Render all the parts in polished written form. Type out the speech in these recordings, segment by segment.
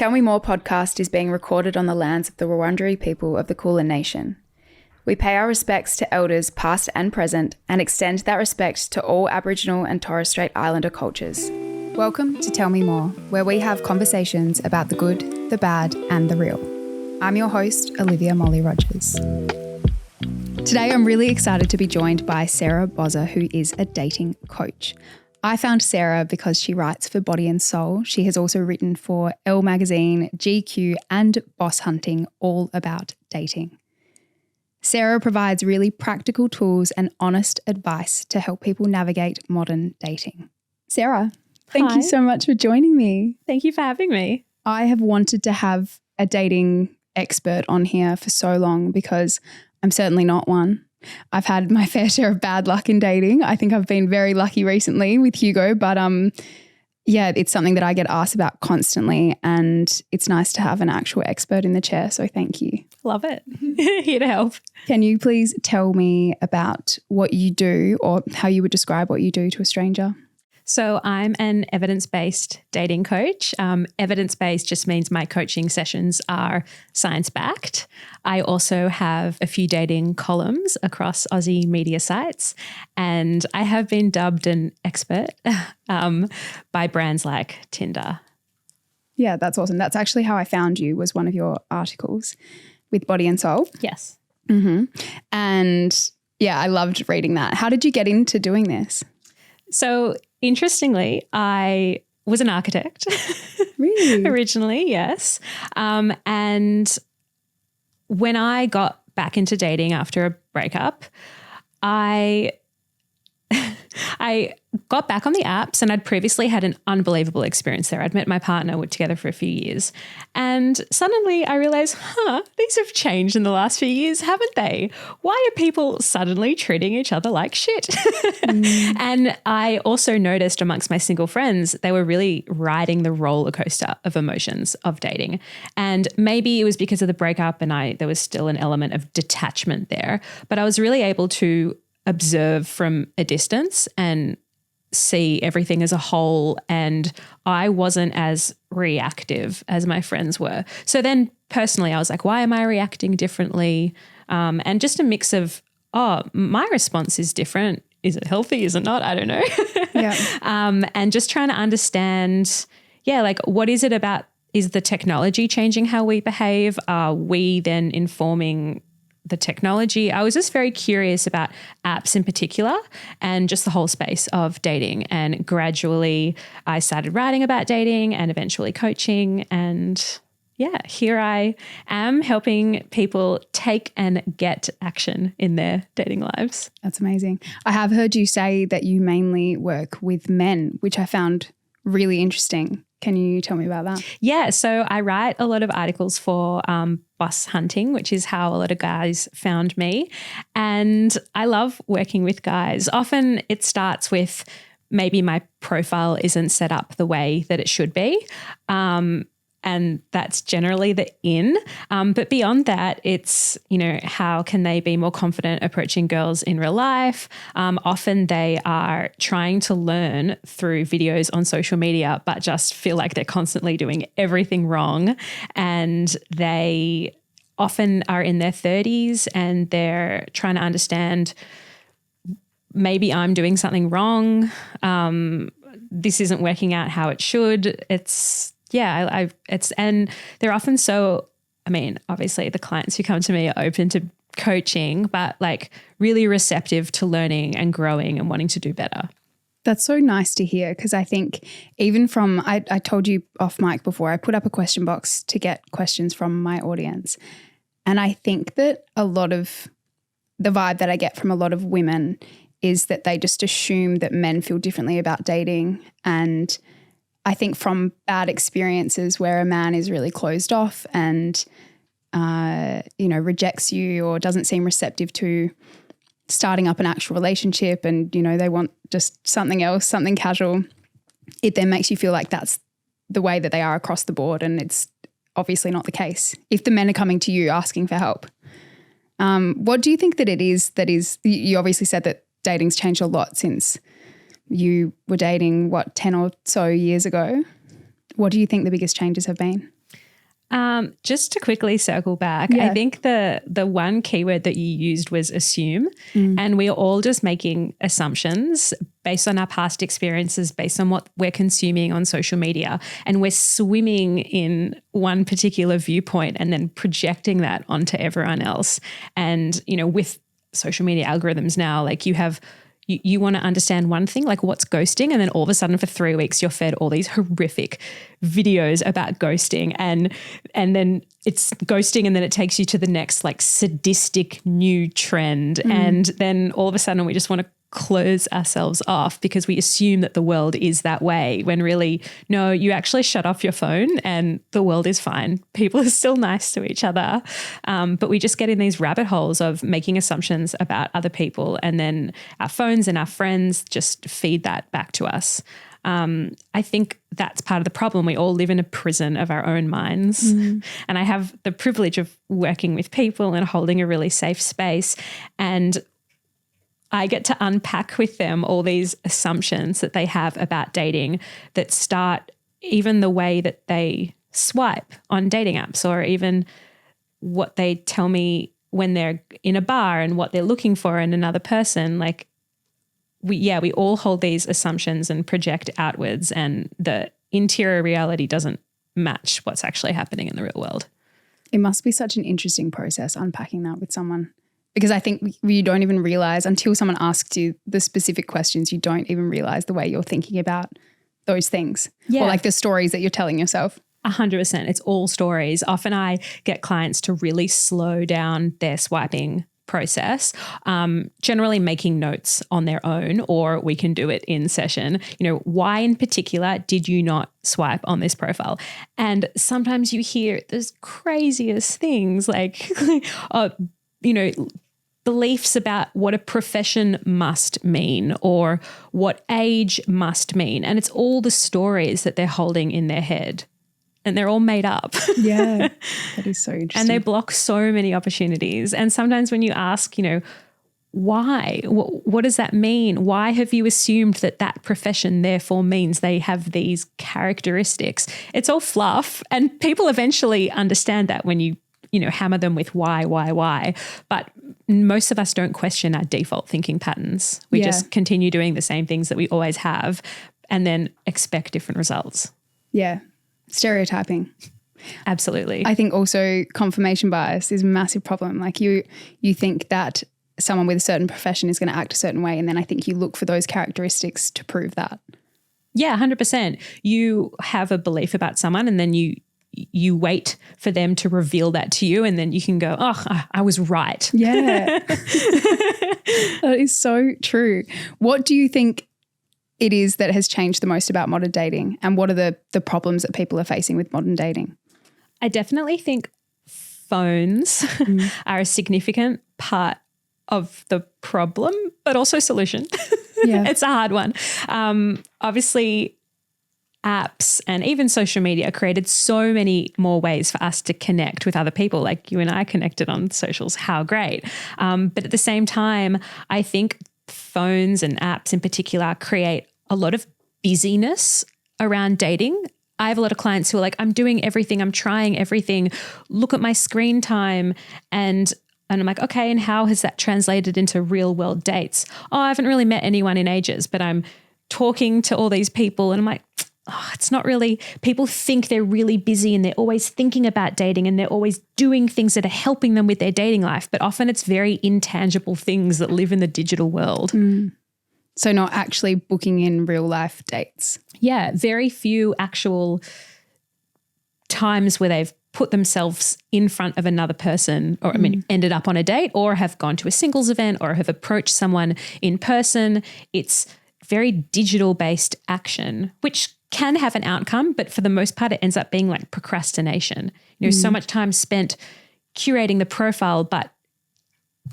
Tell Me More podcast is being recorded on the lands of the Wurundjeri people of the Kulin Nation. We pay our respects to elders past and present and extend that respect to all Aboriginal and Torres Strait Islander cultures. Welcome to Tell Me More, where we have conversations about the good, the bad and the real. I'm your host, Olivia Molly Rogers. Today I'm really excited to be joined by Sera Bozza, who is a dating coach. I found Sera because she writes for Body and Soul. She has also written for Elle Magazine, GQ and Boss Hunting, all about dating. Sera provides really practical tools and honest advice to help people navigate modern dating. Sera, thank you so much for joining me. Thank you for having me. I have wanted to have a dating expert on here for so long because I'm certainly not one. I've had my fair share of bad luck in dating. I think I've been very lucky recently with Hugo, but it's something that I get asked about constantly, and it's nice to have an actual expert in the chair, so thank you. Love it. Here to help. Can you please tell me about what you do, or how you would describe what you do to a stranger? So I'm an evidence-based dating coach. Evidence-based just means my coaching sessions are science-backed. I also have a few dating columns across Aussie media sites, and I have been dubbed an expert by brands like Tinder. Yeah, that's awesome. That's actually how I found you, was one of your articles with Body and Soul. Yes. Mm-hmm. And yeah, I loved reading that. How did you get into doing this? So interestingly, I was an architect. Really? Originally, yes. And when I got back into dating after a breakup, I got back on the apps, and I'd previously had an unbelievable experience there. I'd met my partner, we're together for a few years, and suddenly I realized, things have changed in the last few years, haven't they? Why are people suddenly treating each other like shit? And I also noticed amongst my single friends, they were really riding the roller coaster of emotions of dating. And maybe it was because of the breakup and there was still an element of detachment there, but I was really able to observe from a distance and see everything as a whole, and I wasn't as reactive as my friends were. So then personally I was like, why am I reacting differently? And just a mix of, my response is different. Is it healthy? Is it not? I don't know. Yeah. And just trying to understand, what is it about? Is the technology changing how we behave? Are we then informing the technology? I was just very curious about apps in particular and just the whole space of dating. And gradually I started writing about dating and eventually coaching. And here I am helping people take and get action in their dating lives. That's amazing. I have heard you say that you mainly work with men, which I found really interesting. Can you tell me about that? Yeah, so I write a lot of articles for Boss Hunting, which is how a lot of guys found me. And I love working with guys. Often it starts with maybe my profile isn't set up the way that it should be. And that's generally the in. But beyond that, it's, how can they be more confident approaching girls in real life? Often they are trying to learn through videos on social media, but just feel like they're constantly doing everything wrong. And they often are in their 30s and they're trying to understand, maybe I'm doing something wrong. This isn't working out how it should. And they're often so, obviously the clients who come to me are open to coaching, but really receptive to learning and growing and wanting to do better. That's so nice to hear, because I think even from, I told you off mic before, I put up a question box to get questions from my audience. And I think that a lot of the vibe that I get from a lot of women is that they just assume that men feel differently about dating. And I think from bad experiences where a man is really closed off and, rejects you or doesn't seem receptive to starting up an actual relationship, and, they want just something else, something casual, it then makes you feel like that's the way that they are across the board. And it's obviously not the case. If the men are coming to you asking for help, what do you think that it is you obviously said that dating's changed a lot since you were dating, 10 or so years ago? What do you think the biggest changes have been? Just to quickly circle back, Yeah. I think the one keyword that you used was assume, and we're all just making assumptions based on our past experiences, based on what we're consuming on social media, and we're swimming in one particular viewpoint and then projecting that onto everyone else. And, you know, with social media algorithms now, like you want to understand one thing, like what's ghosting, and then all of a sudden for 3 weeks you're fed all these horrific videos about ghosting, and then it's ghosting, and then it takes you to the next like sadistic new trend, and then all of a sudden we just want to close ourselves off because we assume that the world is that way, when really, no, you actually shut off your phone and the world is fine. People are still nice to each other. But we just get in these rabbit holes of making assumptions about other people, and then our phones and our friends just feed that back to us. I think that's part of the problem. We all live in a prison of our own minds. And I have the privilege of working with people and holding a really safe space, and I get to unpack with them all these assumptions that they have about dating that start even the way that they swipe on dating apps, or even what they tell me when they're in a bar and what they're looking for in another person. Like we all hold these assumptions and project outwards, and the interior reality doesn't match what's actually happening in the real world. It must be such an interesting process unpacking that with someone. Because I think you don't even realize until someone asks you the specific questions, you don't even realize the way you're thinking about those things. Yeah. Or like the stories that you're telling yourself. 100%. It's all stories. Often I get clients to really slow down their swiping process, generally making notes on their own, or we can do it in session. You know, why in particular did you not swipe on this profile? And sometimes you hear those craziest things like, you know, beliefs about what a profession must mean or what age must mean. And it's all the stories that they're holding in their head, and they're all made up. Yeah, that is so interesting. And they block so many opportunities. And sometimes when you ask, you know, why? What does that mean? Why have you assumed that that profession therefore means they have these characteristics? It's all fluff, and people eventually understand that when you hammer them with why. But most of us don't question our default thinking patterns. We just continue doing the same things that we always have and then expect different results. Yeah. Stereotyping. Absolutely. I think also confirmation bias is a massive problem. Like you think that someone with a certain profession is going to act a certain way, and then I think you look for those characteristics to prove that. Yeah, 100%. You have a belief about someone, and then you wait for them to reveal that to you, and then you can go, oh, I was right. Yeah. That is so true. What do you think it is that has changed the most about modern dating, and what are the problems that people are facing with modern dating? I definitely think phones are a significant part of the problem, but also solution. Yeah. It's a hard one. Obviously, apps and even social media created so many more ways for us to connect with other people, like you and I connected on socials. How great. But at the same time, I think phones and apps in particular create a lot of busyness around dating. I have a lot of clients who are like, I'm doing everything, I'm trying everything, look at my screen time. And I'm like, okay, and how has that translated into real world dates? Oh, I haven't really met anyone in ages, but I'm talking to all these people, and I'm like, oh, it's not really, people think they're really busy and they're always thinking about dating and they're always doing things that are helping them with their dating life. But often it's very intangible things that live in the digital world. So not actually booking in real life dates. Yeah, very few actual times where they've put themselves in front of another person, or ended up on a date, or have gone to a singles event, or have approached someone in person. It's very digital based action, which can have an outcome, but for the most part, it ends up being like procrastination. So much time spent curating the profile, but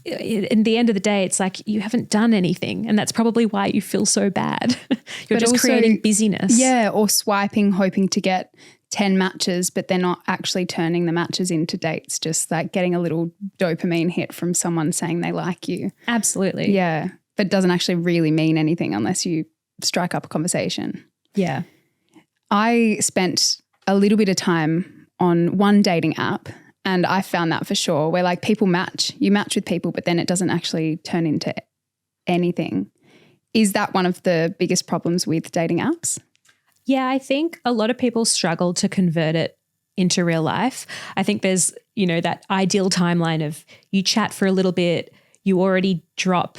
in the end of the day, it's like you haven't done anything, and that's probably why you feel so bad. You're just also creating busyness. Yeah, or swiping, hoping to get 10 matches, but they're not actually turning the matches into dates, just like getting a little dopamine hit from someone saying they like you. Absolutely. Yeah, but it doesn't actually really mean anything unless you strike up a conversation. Yeah. I spent a little bit of time on one dating app, and I found that for sure, where like people match. You match with people, but then it doesn't actually turn into anything. Is that one of the biggest problems with dating apps? Yeah, I think a lot of people struggle to convert it into real life. I think there's, that ideal timeline of you chat for a little bit, you already drop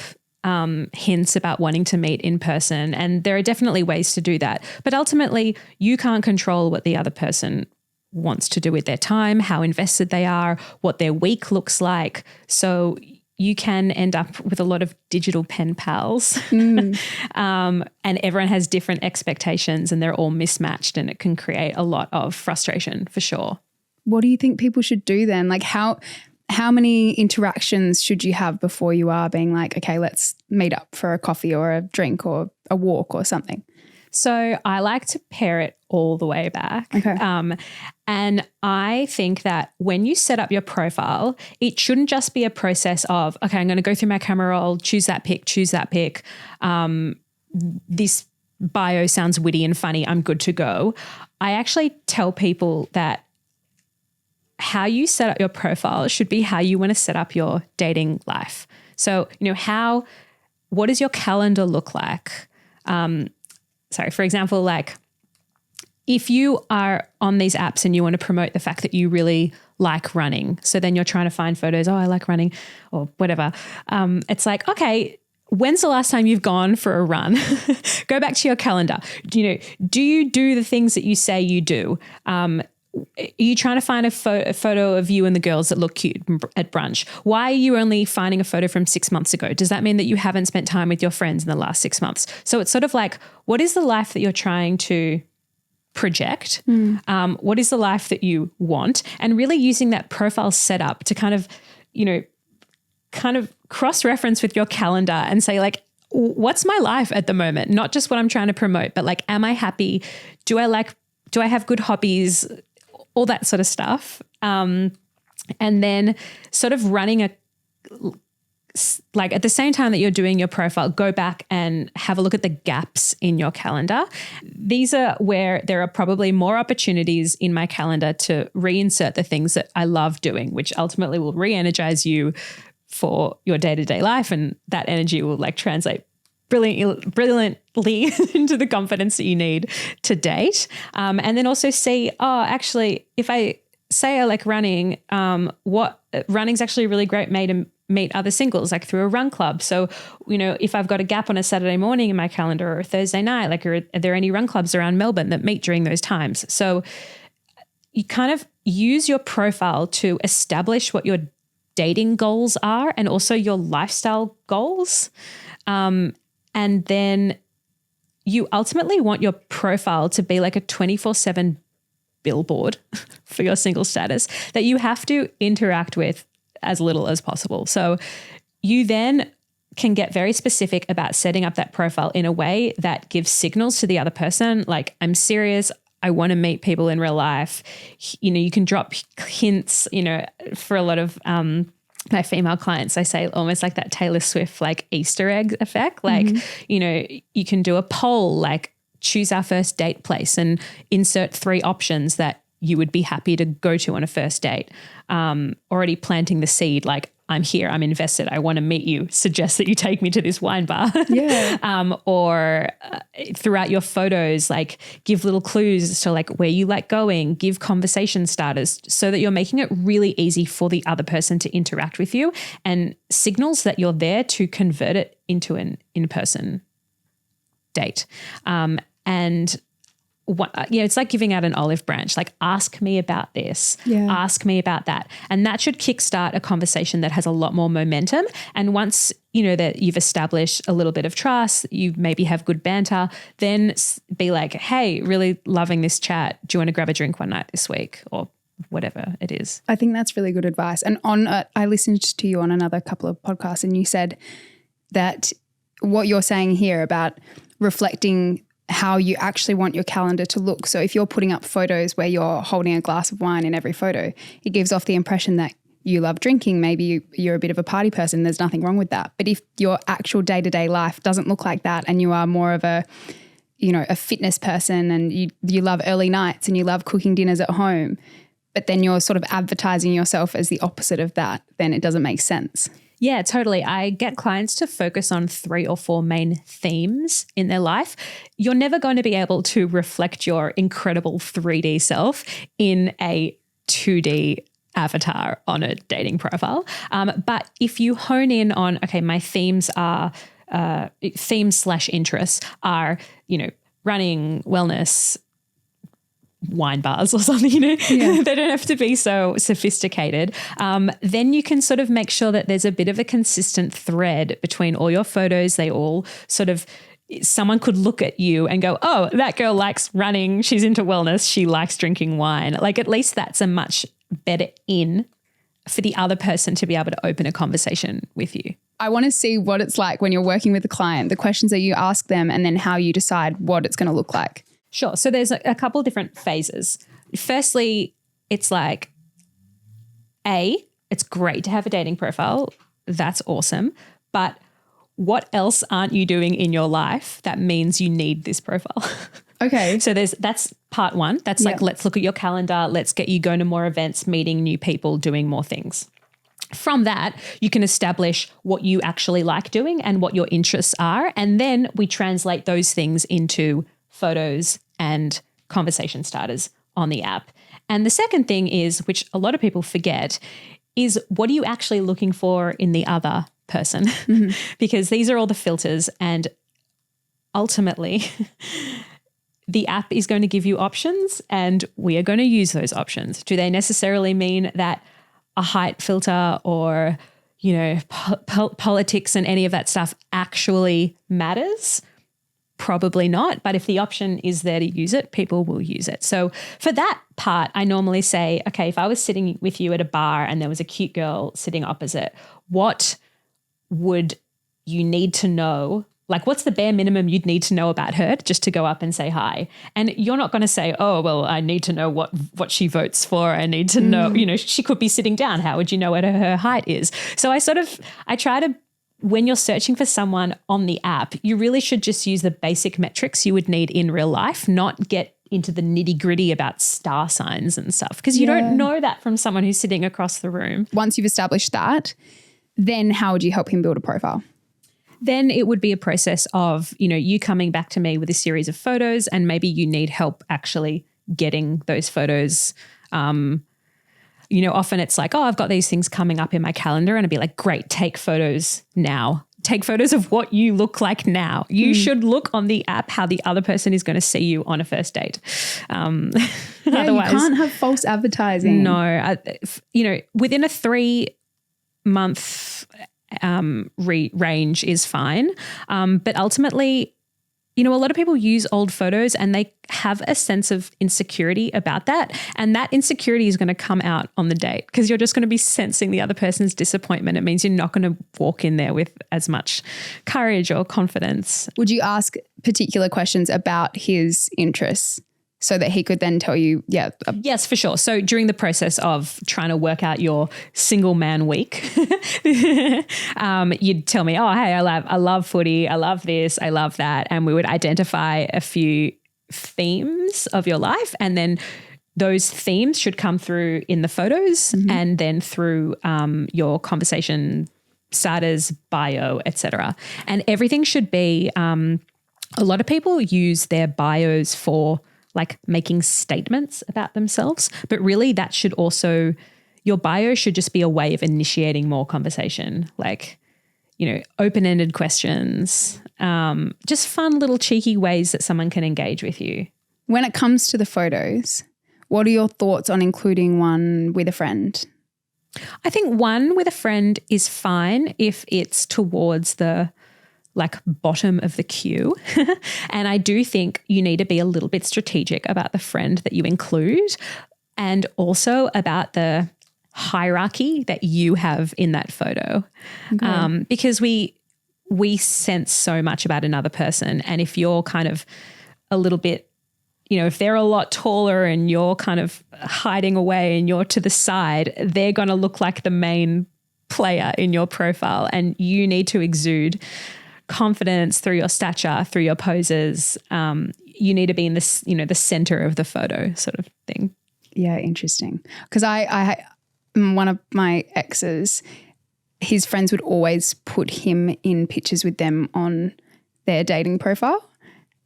hints about wanting to meet in person. And there are definitely ways to do that. But ultimately, you can't control what the other person wants to do with their time, how invested they are, what their week looks like. So you can end up with a lot of digital pen pals and everyone has different expectations and they're all mismatched, and it can create a lot of frustration for sure. What do you think people should do then? Like how many interactions should you have before you are being like, okay, let's meet up for a coffee or a drink or a walk or something? So I like to pair it all the way back. Okay. And I think that when you set up your profile, it shouldn't just be a process of, okay, I'm going to go through my camera roll, choose that pic. This bio sounds witty and funny. I'm good to go. I actually tell people that how you set up your profile should be how you want to set up your dating life. So, what does your calendar look like? For example, like if you are on these apps and you want to promote the fact that you really like running, so then you're trying to find photos, I like running or whatever. It's like, okay, when's the last time you've gone for a run? Go back to your calendar. Do you do the things that you say you do? Are you trying to find a photo of you and the girls that look cute at brunch? Why are you only finding a photo from 6 months ago? Does that mean that you haven't spent time with your friends in the last 6 months? So it's sort of like, what is the life that you're trying to project? What is the life that you want? And really using that profile setup to kind of cross-reference with your calendar and say like, what's my life at the moment? Not just what I'm trying to promote, but like, am I happy? Do I have good hobbies? All that sort of stuff. And then sort of running at the same time that you're doing your profile, go back and have a look at the gaps in your calendar. These are where there are probably more opportunities in my calendar to reinsert the things that I love doing, which ultimately will re-energize you for your day-to-day life. And that energy will like translate brilliantly into the confidence that you need to date. And then also see, actually, if I say I like running, running's actually a really great way to meet other singles, like through a run club. So, if I've got a gap on a Saturday morning in my calendar or a Thursday night, like are there any run clubs around Melbourne that meet during those times? So you kind of use your profile to establish what your dating goals are and also your lifestyle goals. And then you ultimately want your profile to be like a 24/7 billboard for your single status that you have to interact with as little as possible. So you then can get very specific about setting up that profile in a way that gives signals to the other person, like, I'm serious, I want to meet people in real life. You can drop hints, for a lot of my female clients, I say almost like that Taylor Swift, like Easter egg effect. Like, you can do a poll, like choose our first date place and insert 3 options that you would be happy to go to on a first date. Already planting the seed, like, I'm here, I'm invested, I want to meet you, suggest that you take me to this wine bar. Yeah. Or throughout your photos, like give little clues as to like where you like going, give conversation starters so that you're making it really easy for the other person to interact with you and signals that you're there to convert it into an in-person date. And it's like giving out an olive branch, like ask me about this, ask me about that. And that should kickstart a conversation that has a lot more momentum. And once, that you've established a little bit of trust, you maybe have good banter, then be like, hey, really loving this chat. Do you want to grab a drink one night this week or whatever it is? I think that's really good advice. And I listened to you on another couple of podcasts and you said that what you're saying here about reflecting how you actually want your calendar to look. So if you're putting up photos where you're holding a glass of wine in every photo, it gives off the impression that you love drinking. Maybe you're a bit of a party person. There's nothing wrong with that. But if your actual day-to-day life doesn't look like that and you are more of a, a fitness person and you love early nights and you love cooking dinners at home, but then you're sort of advertising yourself as the opposite of that, then it doesn't make sense. Yeah, totally. I get clients to focus on 3 or 4 main themes in their life. You're never going to be able to reflect your incredible 3D self in a 2D avatar on a dating profile. But if you hone in on, okay, my themes are themes/interests are, running, wellness, wine bars or something, they don't have to be so sophisticated. Then you can sort of make sure that there's a bit of a consistent thread between all your photos. They all sort of, someone could look at you and go, oh, that girl likes running. She's into wellness. She likes drinking wine. Like, at least that's a much better in for the other person to be able to open a conversation with you. I want to see what it's like when you're working with a client, the questions that you ask them, and then how you decide what it's going to look like. Sure. So there's a couple of different phases. Firstly, it's like, it's great to have a dating profile. That's awesome. But what else aren't you doing in your life that means you need this profile? Okay. So that's part one. That's like, let's look at your calendar. Let's get you going to more events, meeting new people, doing more things. From that, you can establish what you actually like doing and what your interests are. And then we translate those things into photos and conversation starters on the app. And the second thing is, which a lot of people forget, is what are you actually looking for in the other person? Mm-hmm. Because these are all the filters, and ultimately the app is going to give you options and we are going to use those options. Do they necessarily mean that a height filter or, politics and any of that stuff actually matters? Probably not. But if the option is there to use it, people will use it. So for that part, I normally say, okay, if I was sitting with you at a bar and there was a cute girl sitting opposite, what would you need to know? Like, what's the bare minimum you'd need to know about her just to go up and say hi? And you're not going to say, oh, well, I need to know what she votes for. I need to know, she could be sitting down. How would you know what her height is? So I try to, when you're searching for someone on the app, you really should just use the basic metrics you would need in real life, not get into the nitty gritty about star signs and stuff, because you don't know that from someone who's sitting across the room. Once you've established that, then how would you help him build a profile? Then it would be a process of, you coming back to me with a series of photos, and maybe you need help actually getting those photos. Often it's like, oh, I've got these things coming up in my calendar, and I'd be like, great, take photos now. Take photos of what you look like now. You should look on the app how the other person is going to see you on a first date. Otherwise, you can't have false advertising. No, within a 3-month range is fine. But ultimately, a lot of people use old photos and they have a sense of insecurity about that. And that insecurity is going to come out on the date because you're just going to be sensing the other person's disappointment. It means you're not going to walk in there with as much courage or confidence. Would you ask particular questions about his interests so that he could then tell you, Yes, for sure. So during the process of trying to work out your single man week, you'd tell me, oh, hey, I love footy. I love this. I love that. And we would identify a few themes of your life. And then those themes should come through in the photos and then through your conversation starters, bio, etc. And everything should be, a lot of people use their bios for like making statements about themselves, but really that should also, your bio should just be a way of initiating more conversation, like, open-ended questions, just fun little cheeky ways that someone can engage with you. When it comes to the photos, what are your thoughts on including one with a friend? I think one with a friend is fine if it's towards the bottom of the queue. And I do think you need to be a little bit strategic about the friend that you include and also about the hierarchy that you have in that photo. Okay. Because we sense so much about another person. And if you're kind of a little bit, if they're a lot taller and you're kind of hiding away and you're to the side, they're going to look like the main player in your profile, and you need to exude confidence, through your stature, through your poses. You need to be in this, the center of the photo sort of thing. Yeah, interesting. Because I one of my exes, his friends would always put him in pictures with them on their dating profile.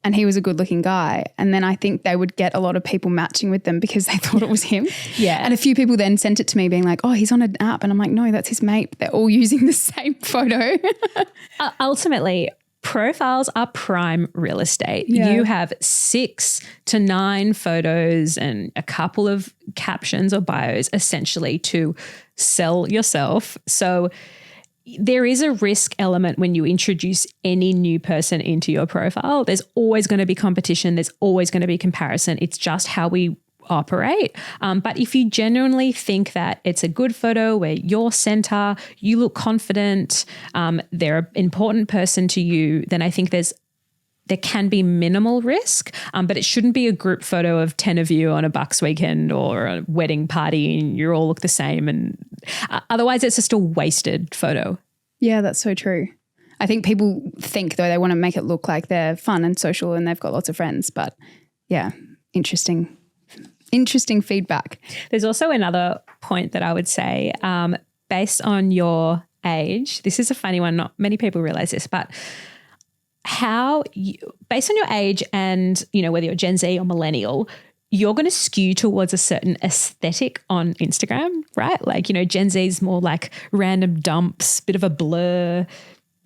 And he was a good looking guy. And then I think they would get a lot of people matching with them because they thought it was him. Yeah. And a few people then sent it to me being like, oh, he's on an app. And I'm like, no, that's his mate. They're all using the same photo. Ultimately, profiles are prime real estate. Yeah. You have 6 to 9 photos and a couple of captions or bios essentially to sell yourself. So there is a risk element when you introduce any new person into your profile. There's always going to be competition. There's always going to be comparison. It's just how we operate. But if you genuinely think that it's a good photo where you're center, you look confident, they're an important person to you, then I think there can be minimal risk, but it shouldn't be a group photo of 10 of you on a Bucks weekend or a wedding party and you all look the same. And otherwise it's just a wasted photo. Yeah, that's so true. I think people think though they want to make it look like they're fun and social and they've got lots of friends, but yeah, interesting feedback. There's also another point that I would say, based on your age, this is a funny one, not many people realize this, but based on your age and, whether you're Gen Z or millennial, you're going to skew towards a certain aesthetic on Instagram, right? Like, Gen Z is more like random dumps, bit of a blur,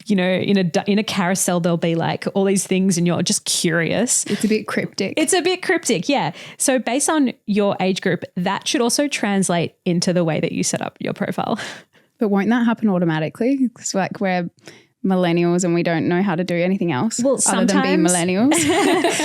in a carousel, there'll be like all these things and you're just curious. It's a bit cryptic. Yeah. So based on your age group, that should also translate into the way that you set up your profile. But won't that happen automatically? It's like we're millennials and we don't know how to do anything else other than being millennials.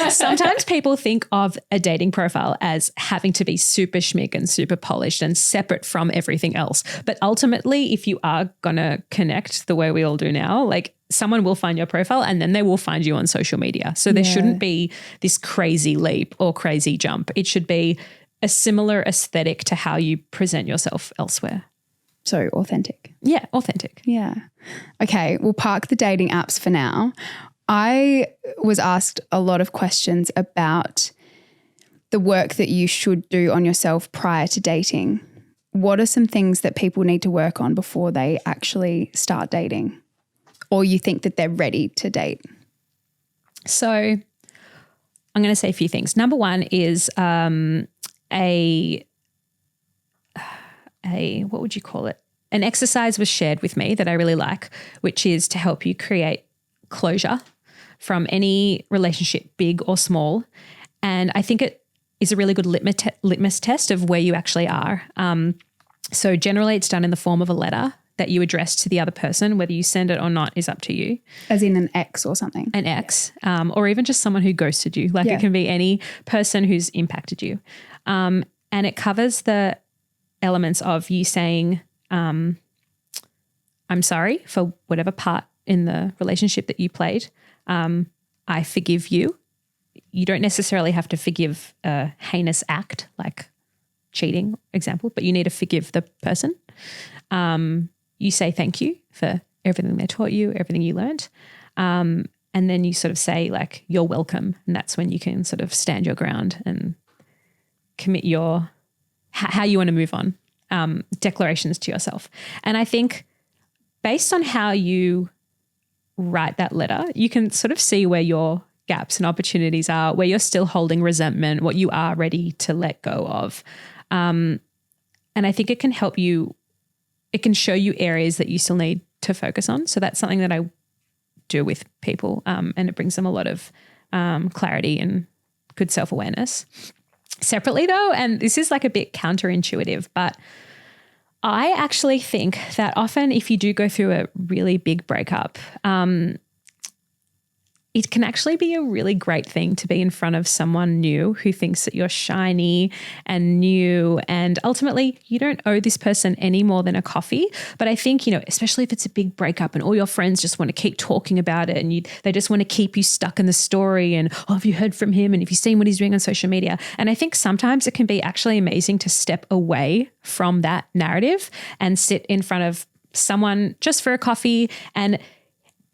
Sometimes people think of a dating profile as having to be super schmick and super polished and separate from everything else. But ultimately, if you are going to connect the way we all do now, like someone will find your profile and then they will find you on social media. So there shouldn't be this crazy leap or crazy jump. It should be a similar aesthetic to how you present yourself elsewhere. So authentic. Yeah, authentic. Yeah. Okay, we'll park the dating apps for now. I was asked a lot of questions about the work that you should do on yourself prior to dating. What are some things that people need to work on before they actually start dating? Or you think that they're ready to date? So I'm going to say a few things. Number one is what would you call it? An exercise was shared with me that I really like, which is to help you create closure from any relationship, big or small. And I think it is a really good litmus test of where you actually are. So generally it's done in the form of a letter that you address to the other person. Whether you send it or not is up to you. As in an ex or something? An ex, or even just someone who ghosted you. Like it can be any person who's impacted you. And it covers the elements of you saying, I'm sorry for whatever part in the relationship that you played. I forgive you. You don't necessarily have to forgive a heinous act like cheating, example, but you need to forgive the person. You say thank you for everything they taught you, everything you learned. And then you sort of say like, you're welcome. And that's when you can sort of stand your ground and commit how you want to move on, declarations to yourself. And I think based on how you write that letter, you can sort of see where your gaps and opportunities are, where you're still holding resentment, what you are ready to let go of. And I think it can help you, it can show you areas that you still need to focus on. So that's something that I do with people, and it brings them a lot of clarity and good self-awareness. Separately though, and this is like a bit counterintuitive, but I actually think that often if you do go through a really big breakup, it can actually be a really great thing to be in front of someone new who thinks that you're shiny and new, and ultimately you don't owe this person any more than a coffee. But I think, especially if it's a big breakup and all your friends just want to keep talking about it and they just want to keep you stuck in the story and, oh, have you heard from him? And have you seen what he's doing on social media? And I think sometimes it can be actually amazing to step away from that narrative and sit in front of someone just for a coffee and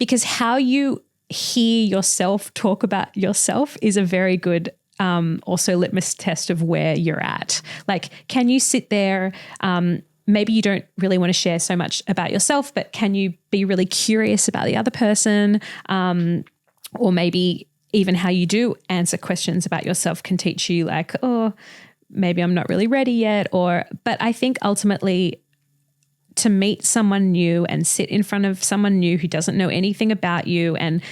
because how you hear yourself talk about yourself is a very good also litmus test of where you're at. Like, can you sit there, maybe you don't really want to share so much about yourself, but can you be really curious about the other person? Or maybe even how you do answer questions about yourself can teach you like, oh, maybe I'm not really ready yet. But I think ultimately to meet someone new and sit in front of someone new who doesn't know anything about you and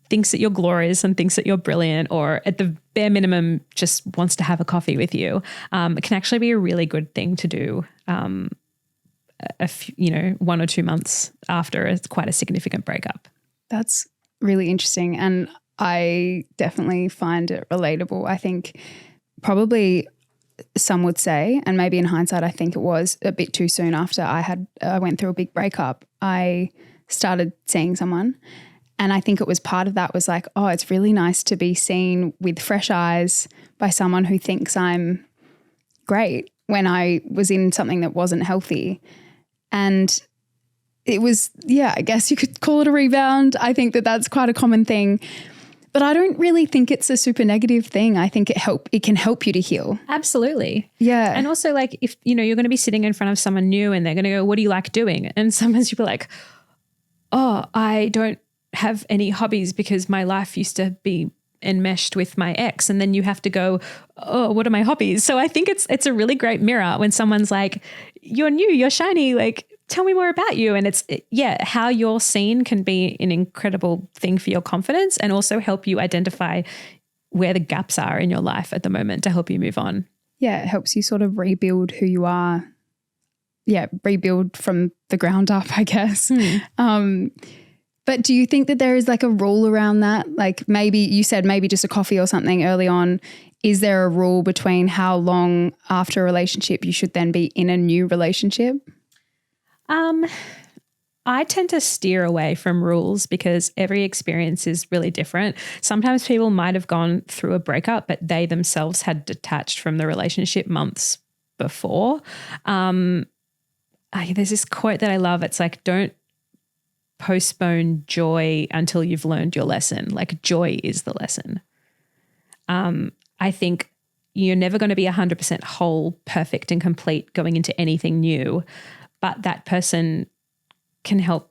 thinks that you're glorious and thinks that you're brilliant, or at the bare minimum just wants to have a coffee with you, it can actually be a really good thing to do 1 or 2 months after it's quite a significant breakup. That's really interesting. And I definitely find it relatable. I think probably some would say, and maybe in hindsight, I think it was a bit too soon after I went through a big breakup, I started seeing someone. And I think it was part of that was like, oh, it's really nice to be seen with fresh eyes by someone who thinks I'm great when I was in something that wasn't healthy. And it was, I guess you could call it a rebound. I think that that's quite a common thing. But I don't really think it's a super negative thing. I think it can help you to heal. Absolutely. Yeah. And also like if, you're going to be sitting in front of someone new and they're going to go, what do you like doing? And sometimes you'll be like, oh, I don't have any hobbies because my life used to be enmeshed with my ex. And then you have to go, oh, what are my hobbies? So I think it's a really great mirror when someone's like, you're new, you're shiny, like tell me more about you. And how you're seen can be an incredible thing for your confidence and also help you identify where the gaps are in your life at the moment to help you move on. Yeah, it helps you sort of rebuild who you are. Yeah, rebuild from the ground up, I guess. But do you think that there is like a rule around that? Like maybe you said maybe just a coffee or something early on. Is there a rule between how long after a relationship you should then be in a new relationship? I tend to steer away from rules because every experience is really different. Sometimes people might have gone through a breakup, but they themselves had detached from the relationship months before. There's this quote that I love. It's like, don't postpone joy until you've learned your lesson. Like joy is the lesson. I think you're never going to be 100% whole, perfect and complete going into anything new, but that person can help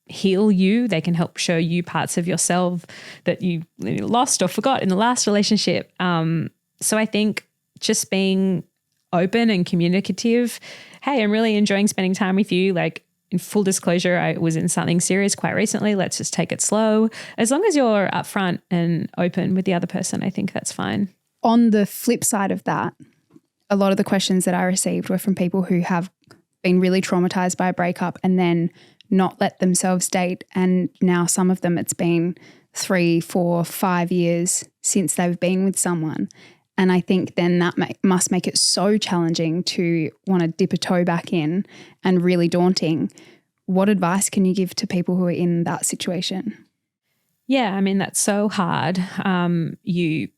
heal you. They can help show you parts of yourself that you lost or forgot in the last relationship. So I think just being open and communicative, hey, I'm really enjoying spending time with you. Like, in full disclosure, I was in something serious quite recently. Let's just take it slow. As long as you're upfront and open with the other person, I think that's fine. On the flip side of that, a lot of the questions that I received were from people who have been really traumatized by a breakup and then not let themselves date. And now some of them, it's been 3, 4, 5 years since they've been with someone. And I think then that must make it so challenging to want to dip a toe back in and really daunting. What advice can you give to people who are in that situation? Yeah, I mean, that's so hard. You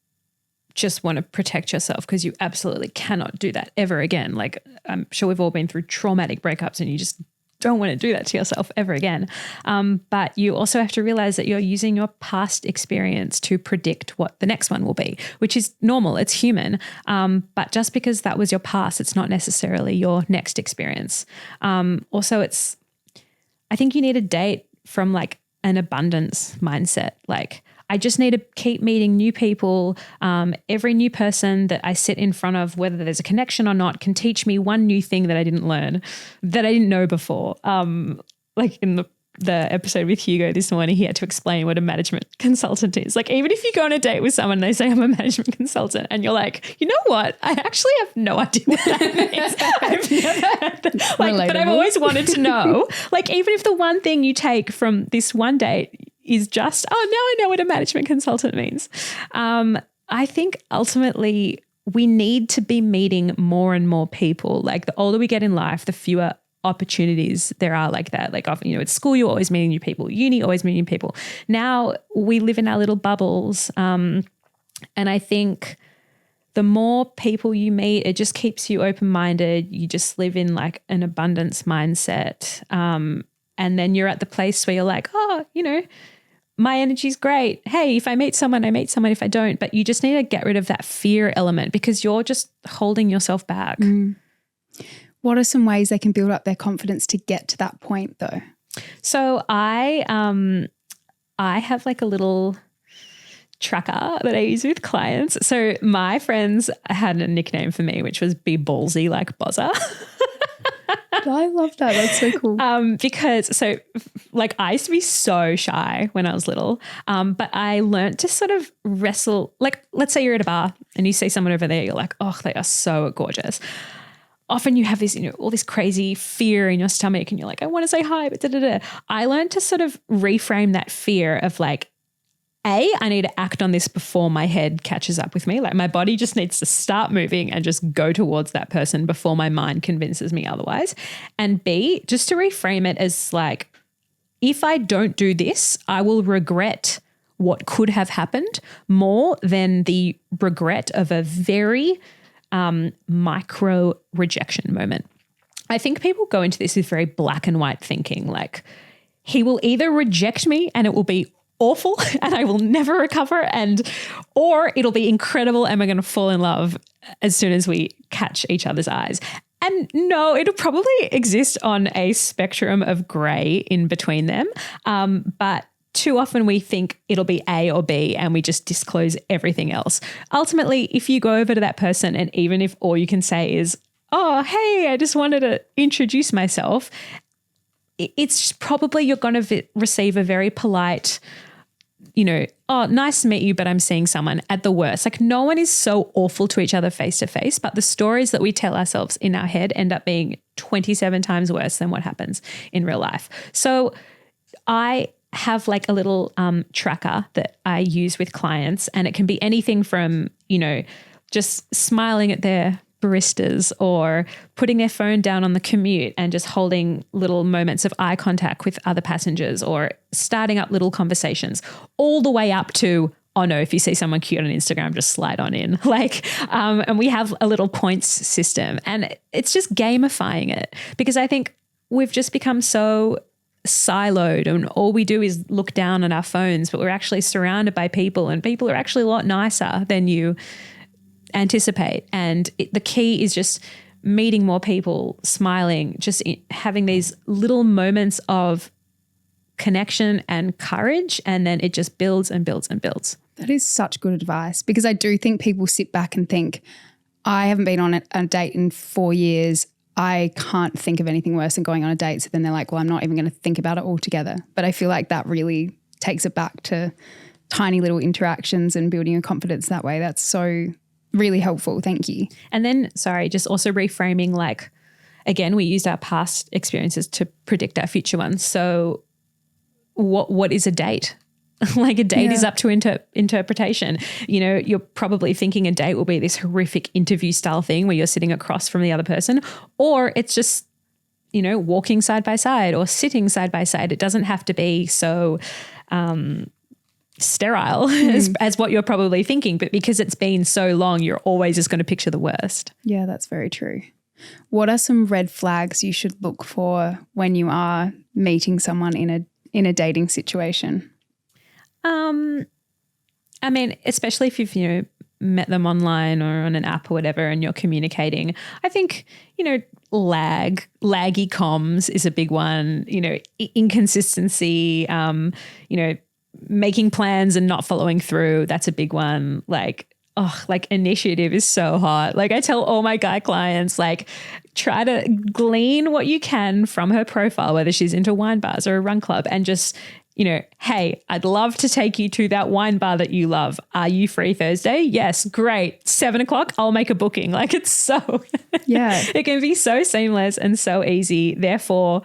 just want to protect yourself because you absolutely cannot do that ever again. Like, I'm sure we've all been through traumatic breakups and you just don't want to do that to yourself ever again. But you also have to realize that you're using your past experience to predict what the next one will be, which is normal. It's human. But just because that was your past, it's not necessarily your next experience. Also, I think you need to date from like an abundance mindset. Like, I just need to keep meeting new people. Every new person that I sit in front of, whether there's a connection or not, can teach me one new thing that I didn't learn, that I didn't know before. Like in the episode with Hugo this morning, he had to explain what a management consultant is. Like, even if you go on a date with someone and they say I'm a management consultant and you're like, you know what? I actually have no idea what that means. I've never heard that. But I've always wanted to know. Like, even if the one thing you take from this one date is just, oh, now I know what a management consultant means. I think ultimately we need to be meeting more and more people. Like, the older we get in life, the fewer opportunities there are like that. Like, often, at school, you're always meeting new people, uni, always meeting new people. Now we live in our little bubbles. And I think the more people you meet, it just keeps you open-minded. You just live in like an abundance mindset. And then you're at the place where you're like, oh, my energy's great. Hey, if I meet someone, I meet someone. If I don't, but you just need to get rid of that fear element because you're just holding yourself back. What are some ways they can build up their confidence to get to that point though? So I have like a little tracker that I use with clients. So my friends had a nickname for me, which was Be Ballsy Like Bozza. I love that. That's so cool. Because I used to be so shy when I was little, but I learned to sort of wrestle. Like, let's say you're at a bar and you see someone over there, you're like, oh, they are so gorgeous. Often you have this, all this crazy fear in your stomach and you're like, I want to say hi, but da-da-da. I learned to sort of reframe that fear of like, I need to act on this before my head catches up with me. Like my body just needs to start moving and just go towards that person before my mind convinces me otherwise. And B, just to reframe it as like, if I don't do this, I will regret what could have happened more than the regret of a very micro rejection moment. I think people go into this with very black and white thinking, like he will either reject me and it will be awful and I will never recover, or it'll be incredible and we're going to fall in love as soon as we catch each other's eyes. And no, it'll probably exist on a spectrum of grey in between them. But too often we think it'll be A or B and we just disclose everything else. Ultimately, if you go over to that person and even if all you can say is, oh, hey, I just wanted to introduce myself, it's probably you're going to receive a very polite, oh, nice to meet you, but I'm seeing someone at the worst. Like no one is so awful to each other face to face, but the stories that we tell ourselves in our head end up being 27 times worse than what happens in real life. So I have like a little tracker that I use with clients and it can be anything from, just smiling at their baristas or putting their phone down on the commute and just holding little moments of eye contact with other passengers or starting up little conversations all the way up to, oh no, if you see someone cute on Instagram, just slide on in. And we have a little points system and it's just gamifying it because I think we've just become so siloed and all we do is look down at our phones, but we're actually surrounded by people and people are actually a lot nicer than you anticipate. And the key is just meeting more people, smiling, just having these little moments of connection and courage, and then it just builds and builds and builds. That is such good advice because I do think people sit back and think, I haven't been on a date in 4 years. I can't think of anything worse than going on a date. So then they're like, well, I'm not even going to think about it altogether. But I feel like that really takes it back to tiny little interactions and building your confidence that way. That's so really helpful. Thank you. And then, just also reframing, like, again, we used our past experiences to predict our future ones. So what is a date? Like a date is up to interpretation. You're probably thinking a date will be this horrific interview style thing where you're sitting across from the other person, or it's just, walking side by side or sitting side by side. It doesn't have to be so sterile as what you're probably thinking, but because it's been so long, you're always just going to picture the worst. Yeah, that's very true. What are some red flags you should look for when you are meeting someone in a dating situation? I mean, especially if you've, met them online or on an app or whatever and you're communicating, I think, laggy comms is a big one, inconsistency, making plans and not following through. That's a big one. Initiative is so hot. Like I tell all my guy clients, try to glean what you can from her profile, whether she's into wine bars or a run club, and just, hey, I'd love to take you to that wine bar that you love. Are you free Thursday? Yes. Great. 7:00. I'll make a booking. It's so, it can be so seamless and so easy. Therefore,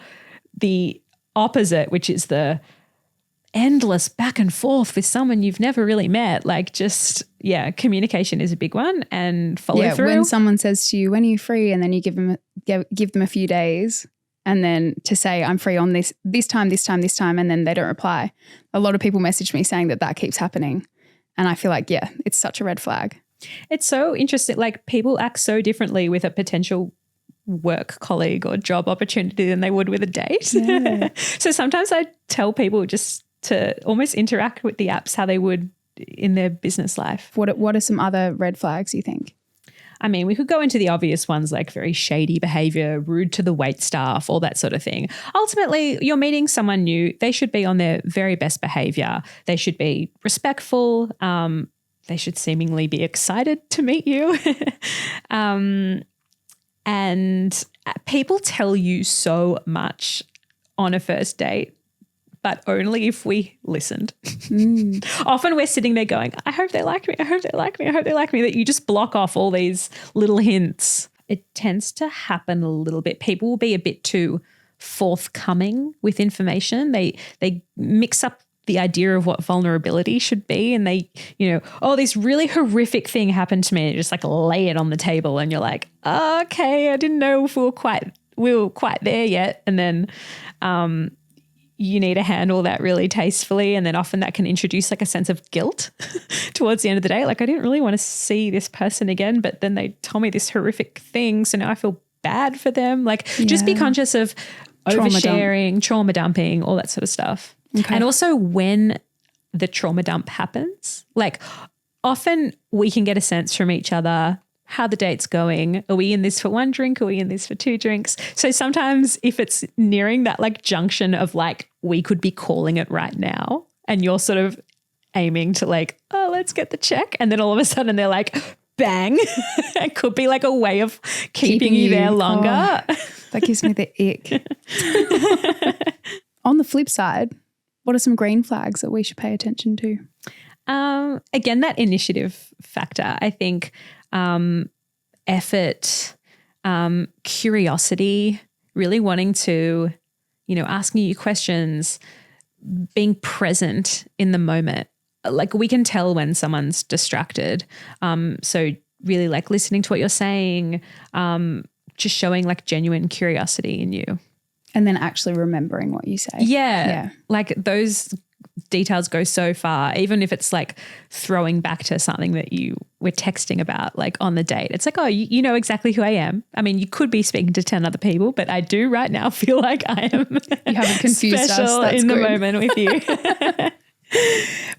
the opposite, which is the endless back and forth with someone you've never really met, communication is a big one, and follow through. When someone says to you, when are you free? And then you give them a few days, and then to say, I'm free on this time, and then they don't reply. A lot of people message me saying that keeps happening. And I feel like, it's such a red flag. It's so interesting. Like people act so differently with a potential work colleague or job opportunity than they would with a date. Yeah. So sometimes I tell people just to almost interact with the apps how they would in their business life. What are some other red flags you think? I mean, we could go into the obvious ones like very shady behavior, rude to the wait staff, all that sort of thing. Ultimately, you're meeting someone new. They should be on their very best behavior. They should be respectful. They should seemingly be excited to meet you. And people tell you so much on a first date, but only if we listened. Often we're sitting there going, I hope they like me. I hope they like me. I hope they like me, that you just block off all these little hints. It tends to happen a little bit. People will be a bit too forthcoming with information. They mix up the idea of what vulnerability should be, and they, oh, this really horrific thing happened to me, and just like lay it on the table, and you're like, okay, I didn't know if we were quite there yet. And then you need to handle that really tastefully, and then often that can introduce like a sense of guilt towards the end of the day. Like, I didn't really want to see this person again, but then they told me this horrific thing, so now I feel bad for them. Like, just be conscious of oversharing, trauma dumping, all that sort of stuff. Okay. And also when the trauma dump happens, like often we can get a sense from each other how the date's going. Are we in this for one drink? Are we in this for two drinks? So sometimes if it's nearing that like junction of like, we could be calling it right now, and you're sort of aiming to like, oh, let's get the check. And then all of a sudden they're like, bang. It could be like a way of keeping you there longer. Oh, that gives me the ick. On the flip side, what are some green flags that we should pay attention to? Again, that initiative factor, I think, effort, curiosity, really wanting to, asking you questions, being present in the moment. Like, we can tell when someone's distracted. So really like listening to what you're saying, just showing like genuine curiosity in you. And then actually remembering what you say. Yeah. Like those details go so far, even if it's like throwing back to something that you were texting about like on the date. It's like, oh, you know exactly who I am. I mean, you could be speaking to 10 other people, but I do right now feel like I am you haven't confused special us. That's in good. the moment with you.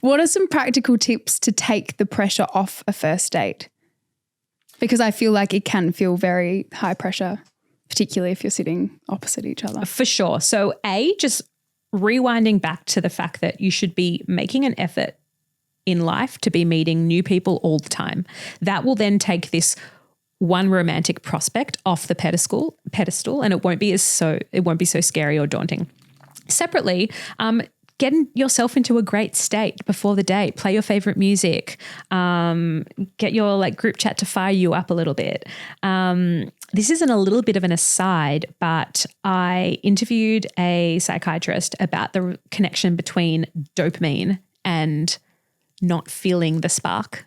What are some practical tips to take the pressure off a first date? Because I feel like it can feel very high pressure, particularly if you're sitting opposite each other. For sure. So just rewinding back to the fact that you should be making an effort in life to be meeting new people all the time. That will then take this one romantic prospect off the pedestal, and it won't be so scary or daunting. Separately, getting yourself into a great state before the date. Play your favorite music. Get your like group chat to fire you up a little bit. This isn't a little bit of an aside, but I interviewed a psychiatrist about the connection between dopamine and not feeling the spark.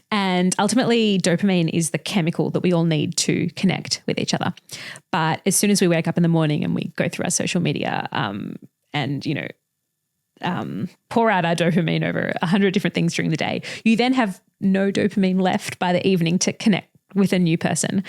And ultimately, dopamine is the chemical that we all need to connect with each other. But as soon as we wake up in the morning and we go through our social media and, pour out our dopamine over 100 different things during the day, you then have no dopamine left by the evening to connect with a new person.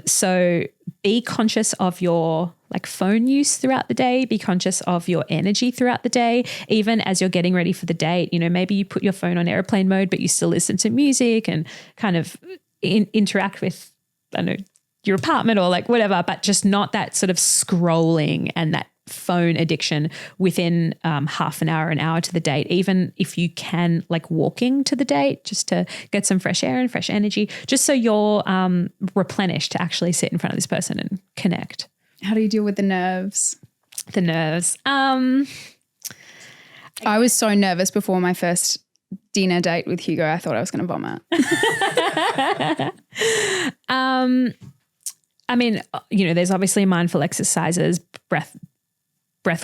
So be conscious of your like phone use throughout the day, be conscious of your energy throughout the day, even as you're getting ready for the date. Maybe you put your phone on airplane mode, but you still listen to music and kind of interact with, I don't know, your apartment or like whatever, but just not that sort of scrolling and that phone addiction within half an hour to the date, even if you can like walking to the date just to get some fresh air and fresh energy, just so you're replenished to actually sit in front of this person and connect. How do you deal with the nerves? I was so nervous before my first dinner date with Hugo. I thought I was going to vomit. I mean, there's obviously mindful exercises, breath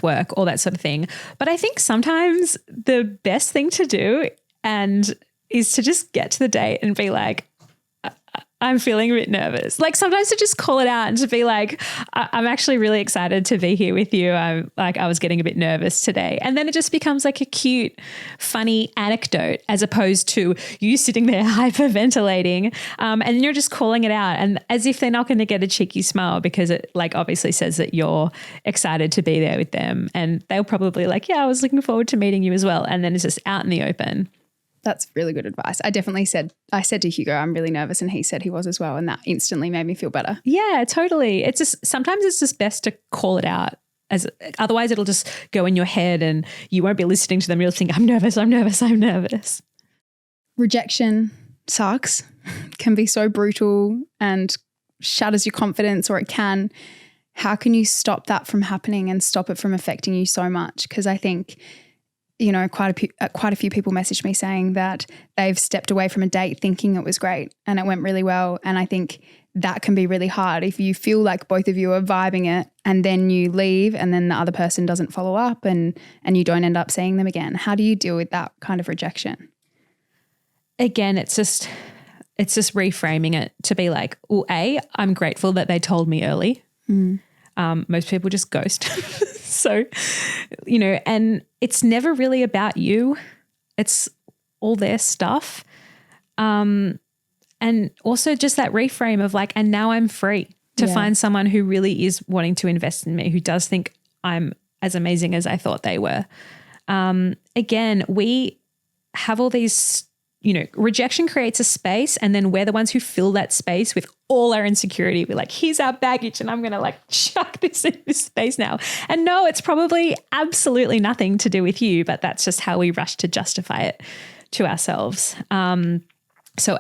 work, all that sort of thing. But I think sometimes the best thing to do is to just get to the date and be like, I'm feeling a bit nervous. Like sometimes to just call it out and to be like, I'm actually really excited to be here with you. I was getting a bit nervous today. And then it just becomes like a cute, funny anecdote as opposed to you sitting there hyperventilating. And then you're just calling it out and as if they're not going to get a cheeky smile because it like obviously says that you're excited to be there with them. And they'll probably like, yeah, I was looking forward to meeting you as well. And then it's just out in the open. That's really good advice. I said to Hugo, I'm really nervous and he said he was as well. And that instantly made me feel better. Yeah, totally. It's just, sometimes it's just best to call it out as otherwise it'll just go in your head and you won't be listening to them. You'll think, I'm nervous. Rejection sucks, can be so brutal and shatters your confidence, or it can. How can you stop that from happening and stop it from affecting you so much? Because I think, you know, quite a few people messaged me saying that they've stepped away from a date thinking it was great and it went really well. And I think that can be really hard if you feel like both of you are vibing it and then you leave and then the other person doesn't follow up and you don't end up seeing them again. How do you deal with that kind of rejection? Again, it's just reframing it to be like, well, I'm grateful that they told me early. Most people just ghost. So, you know, and it's never really about you. It's all their stuff. And also just that reframe of like, and now I'm free to find someone who really is wanting to invest in me, who does think I'm as amazing as I thought they were. Again, we have all these, you know, rejection creates a space and then we're the ones who fill that space with all our insecurity. We're like, here's our baggage and I'm going to like chuck this in this space now. And no, it's probably absolutely nothing to do with you, but that's just how we rush to justify it to ourselves. So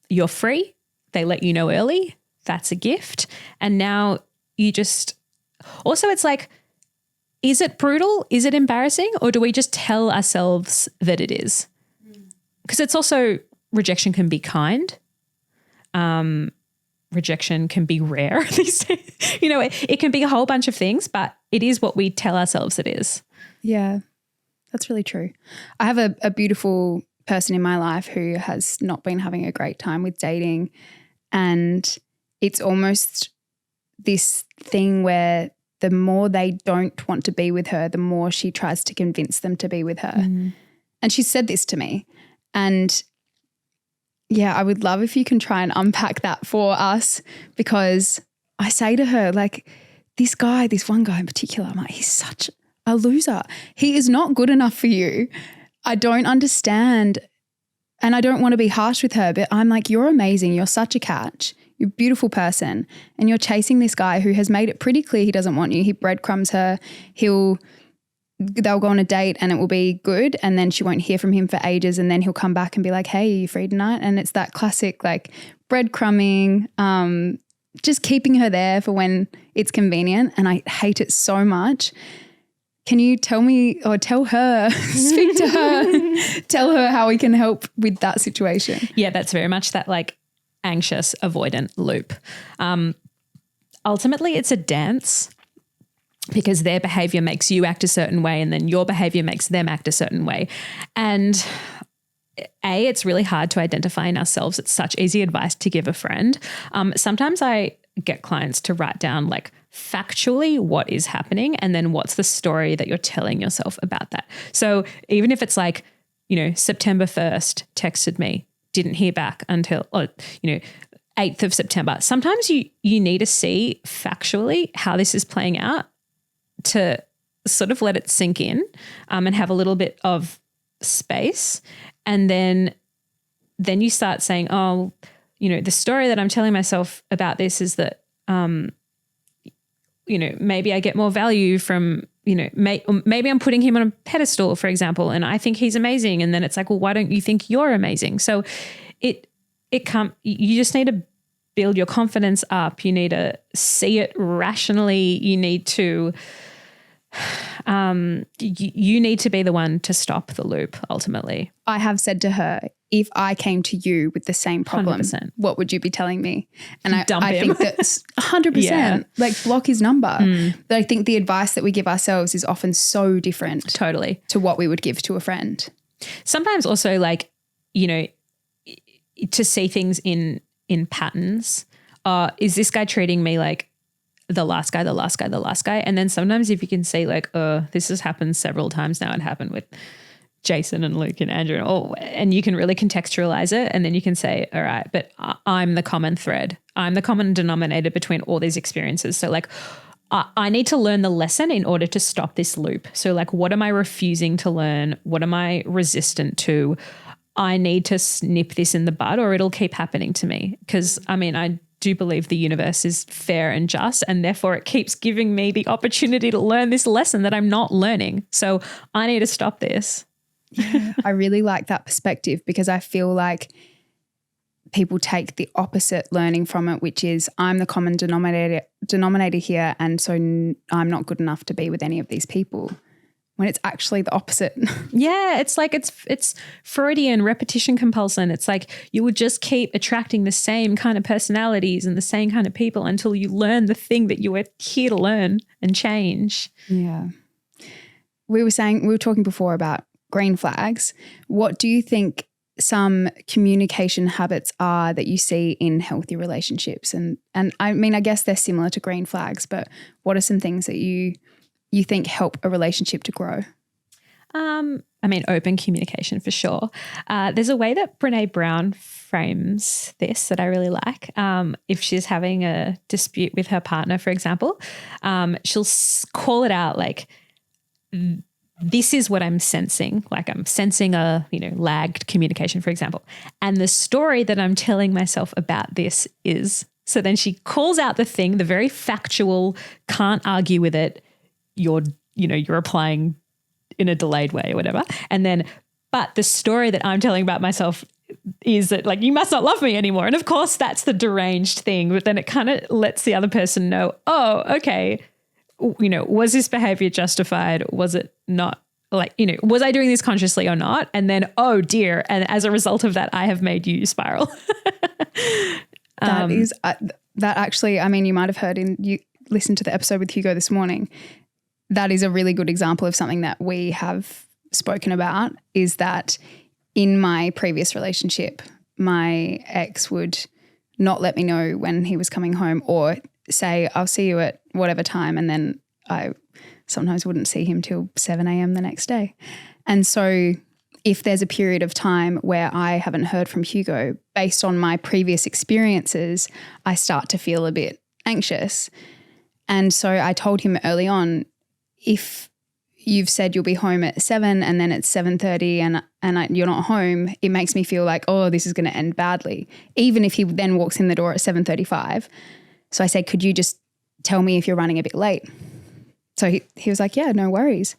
you're free. They let you know early. That's a gift. And now you just, also it's like, is it brutal? Is it embarrassing? Or do we just tell ourselves that it is? Because it's also, rejection can be kind. Rejection can be rare these days. You know, it can be a whole bunch of things, but it is what we tell ourselves it is. Yeah, that's really true. I have a beautiful person in my life who has not been having a great time with dating, and it's almost this thing where the more they don't want to be with her, the more she tries to convince them to be with her. And she said this to me. And yeah, I would love if you can try and unpack that for us, because I say to her, like, this one guy in particular, I'm like, he's such a loser. He is not good enough for you. I don't understand. And I don't want to be harsh with her, but I'm like, you're amazing. You're such a catch. You're a beautiful person. And you're chasing this guy who has made it pretty clear he doesn't want you. He breadcrumbs her. They'll go on a date and it will be good, and then she won't hear from him for ages, and then he'll come back and be like, hey, are you free tonight? And it's that classic like breadcrumbing, just keeping her there for when it's convenient, and I hate it so much. Can you tell me or tell her, speak to her, tell her how we can help with that situation? Yeah, that's very much that like anxious avoidant loop. Ultimately, it's a dance, because their behavior makes you act a certain way and then your behavior makes them act a certain way. And it's really hard to identify in ourselves. It's such easy advice to give a friend. Sometimes I get clients to write down like factually what is happening and then what's the story that you're telling yourself about that. So even if it's like, you know, September 1st texted me, didn't hear back until, 8th of September. Sometimes you need to see factually how this is playing out to sort of let it sink in and have a little bit of space. And then you start saying, oh, you know, the story that I'm telling myself about this is that, maybe I get more value from, maybe I'm putting him on a pedestal, for example, and I think he's amazing. And then it's like, well, why don't you think you're amazing? So you just need to build your confidence up. You need to see it rationally. You need to, you need to be the one to stop the loop ultimately. I have said to her, if I came to you with the same problem, 100%. What would you be telling me? And I him. think that's 100%, like block his number. But I think the advice that we give ourselves is often so different Totally. to what we would give to a friend. Sometimes also like, to see things in in patterns. Is this guy treating me like the last guy? And then sometimes if you can see like, this has happened several times now. It happened with Jason and Luke and Andrew and you can really contextualize it, and then you can say, all right, but I'm the common thread. I'm the common denominator between all these experiences. So like I need to learn the lesson in order to stop this loop. So like what am I refusing to learn? What am I resistant to? I need to snip this in the bud or it'll keep happening to me. Because I mean, I do believe the universe is fair and just, and therefore it keeps giving me the opportunity to learn this lesson that I'm not learning. So I need to stop this. Yeah, I really like that perspective because I feel like people take the opposite learning from it, which is I'm the common denominator here, and so I'm not good enough to be with any of these people, when it's actually the opposite. Yeah, it's like it's Freudian repetition compulsion. It's like you would just keep attracting the same kind of personalities and the same kind of people until you learn the thing that you were here to learn and change. Yeah. We were talking before about green flags. What do you think some communication habits are that you see in healthy relationships? And I mean, I guess they're similar to green flags, but what are some things that you think help a relationship to grow? I mean, open communication for sure. There's a way that Brene Brown frames this that I really like. If she's having a dispute with her partner, for example, she'll call it out like, this is what I'm sensing. Like I'm sensing a, lagged communication, for example. And the story that I'm telling myself about this is, so then she calls out the thing, the very factual, can't argue with it. You're applying in a delayed way or whatever. And then, but the story that I'm telling about myself is that like, you must not love me anymore. And of course that's the deranged thing, but then it kind of lets the other person know, oh, okay, was this behavior justified? Was it not? Like, was I doing this consciously or not? And then, oh dear. And as a result of that, I have made you spiral. That actually, I mean, you might have heard you listened to the episode with Hugo this morning. That is a really good example of something that we have spoken about, is that in my previous relationship, my ex would not let me know when he was coming home or say, I'll see you at whatever time. And then I sometimes wouldn't see him till 7 a.m. the next day. And so if there's a period of time where I haven't heard from Hugo, based on my previous experiences, I start to feel a bit anxious. And so I told him early on, if you've said you'll be home at 7 and then it's 7:30 and you're not home, it makes me feel like, oh, this is going to end badly, even if he then walks in the door at 7:35. So I said, could you just tell me if you're running a bit late? So he was like, yeah, no worries.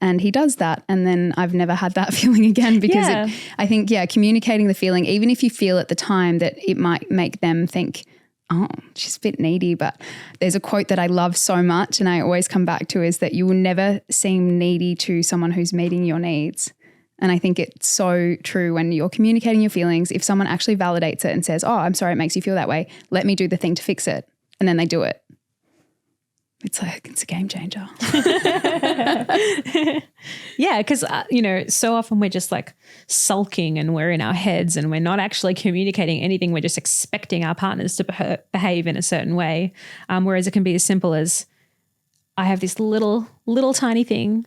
And he does that. And then I've never had that feeling again because I think, communicating the feeling, even if you feel at the time that it might make them think, oh, she's a bit needy. But there's a quote that I love so much and I always come back to, is that you will never seem needy to someone who's meeting your needs. And I think it's so true when you're communicating your feelings. If someone actually validates it and says, oh, I'm sorry it makes you feel that way, let me do the thing to fix it. And then they do it. It's a game changer. Yeah, because, so often we're just like sulking and we're in our heads and we're not actually communicating anything. We're just expecting our partners to behave in a certain way. Whereas it can be as simple as, I have this little tiny thing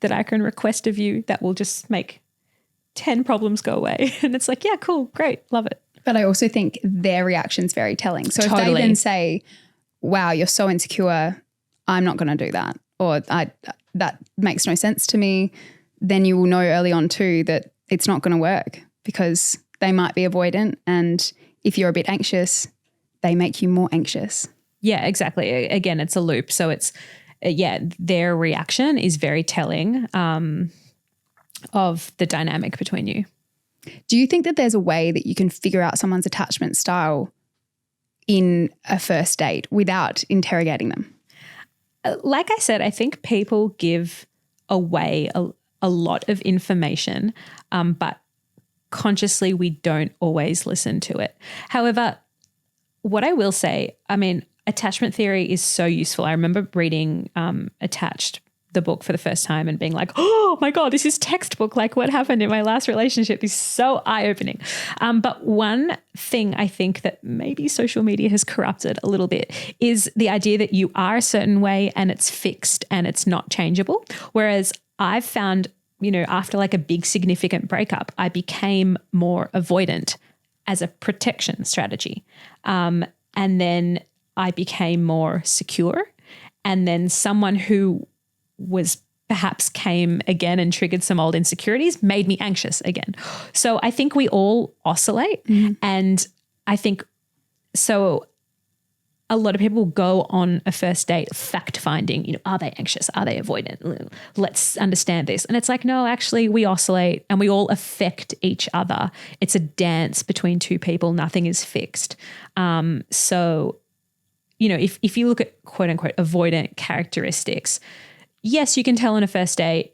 that I can request of you that will just make 10 problems go away. And it's like, yeah, cool, great, love it. But I also think their reaction's very telling. So if they then say, wow, you're so insecure, I'm not going to do that, or that makes no sense to me, then you will know early on too that it's not going to work, because they might be avoidant, and if you're a bit anxious, they make you more anxious. Yeah, exactly. Again, it's a loop. So it's, their reaction is very telling of the dynamic between you. Do you think that there's a way that you can figure out someone's attachment style in a first date without interrogating them? Like I said, I think people give away a lot of information, but consciously we don't always listen to it. However, what I will say, I mean, attachment theory is so useful. I remember reading Attached, the book for the first time and being like, oh my God, this is textbook. Like what happened in my last relationship is so eye-opening. But one thing I think that maybe social media has corrupted a little bit is the idea that you are a certain way and it's fixed and it's not changeable. Whereas I've found, after like a big significant breakup, I became more avoidant as a protection strategy. And then I became more secure. And then someone who was perhaps came again and triggered some old insecurities made me anxious again. So I think we all oscillate. And I think so a lot of people go on a first date fact finding, are they anxious? Are they avoidant? Let's understand this. And it's like, no, actually we oscillate and we all affect each other. It's a dance between two people. Nothing is fixed. So, if you look at quote unquote avoidant characteristics, yes, you can tell on a first date,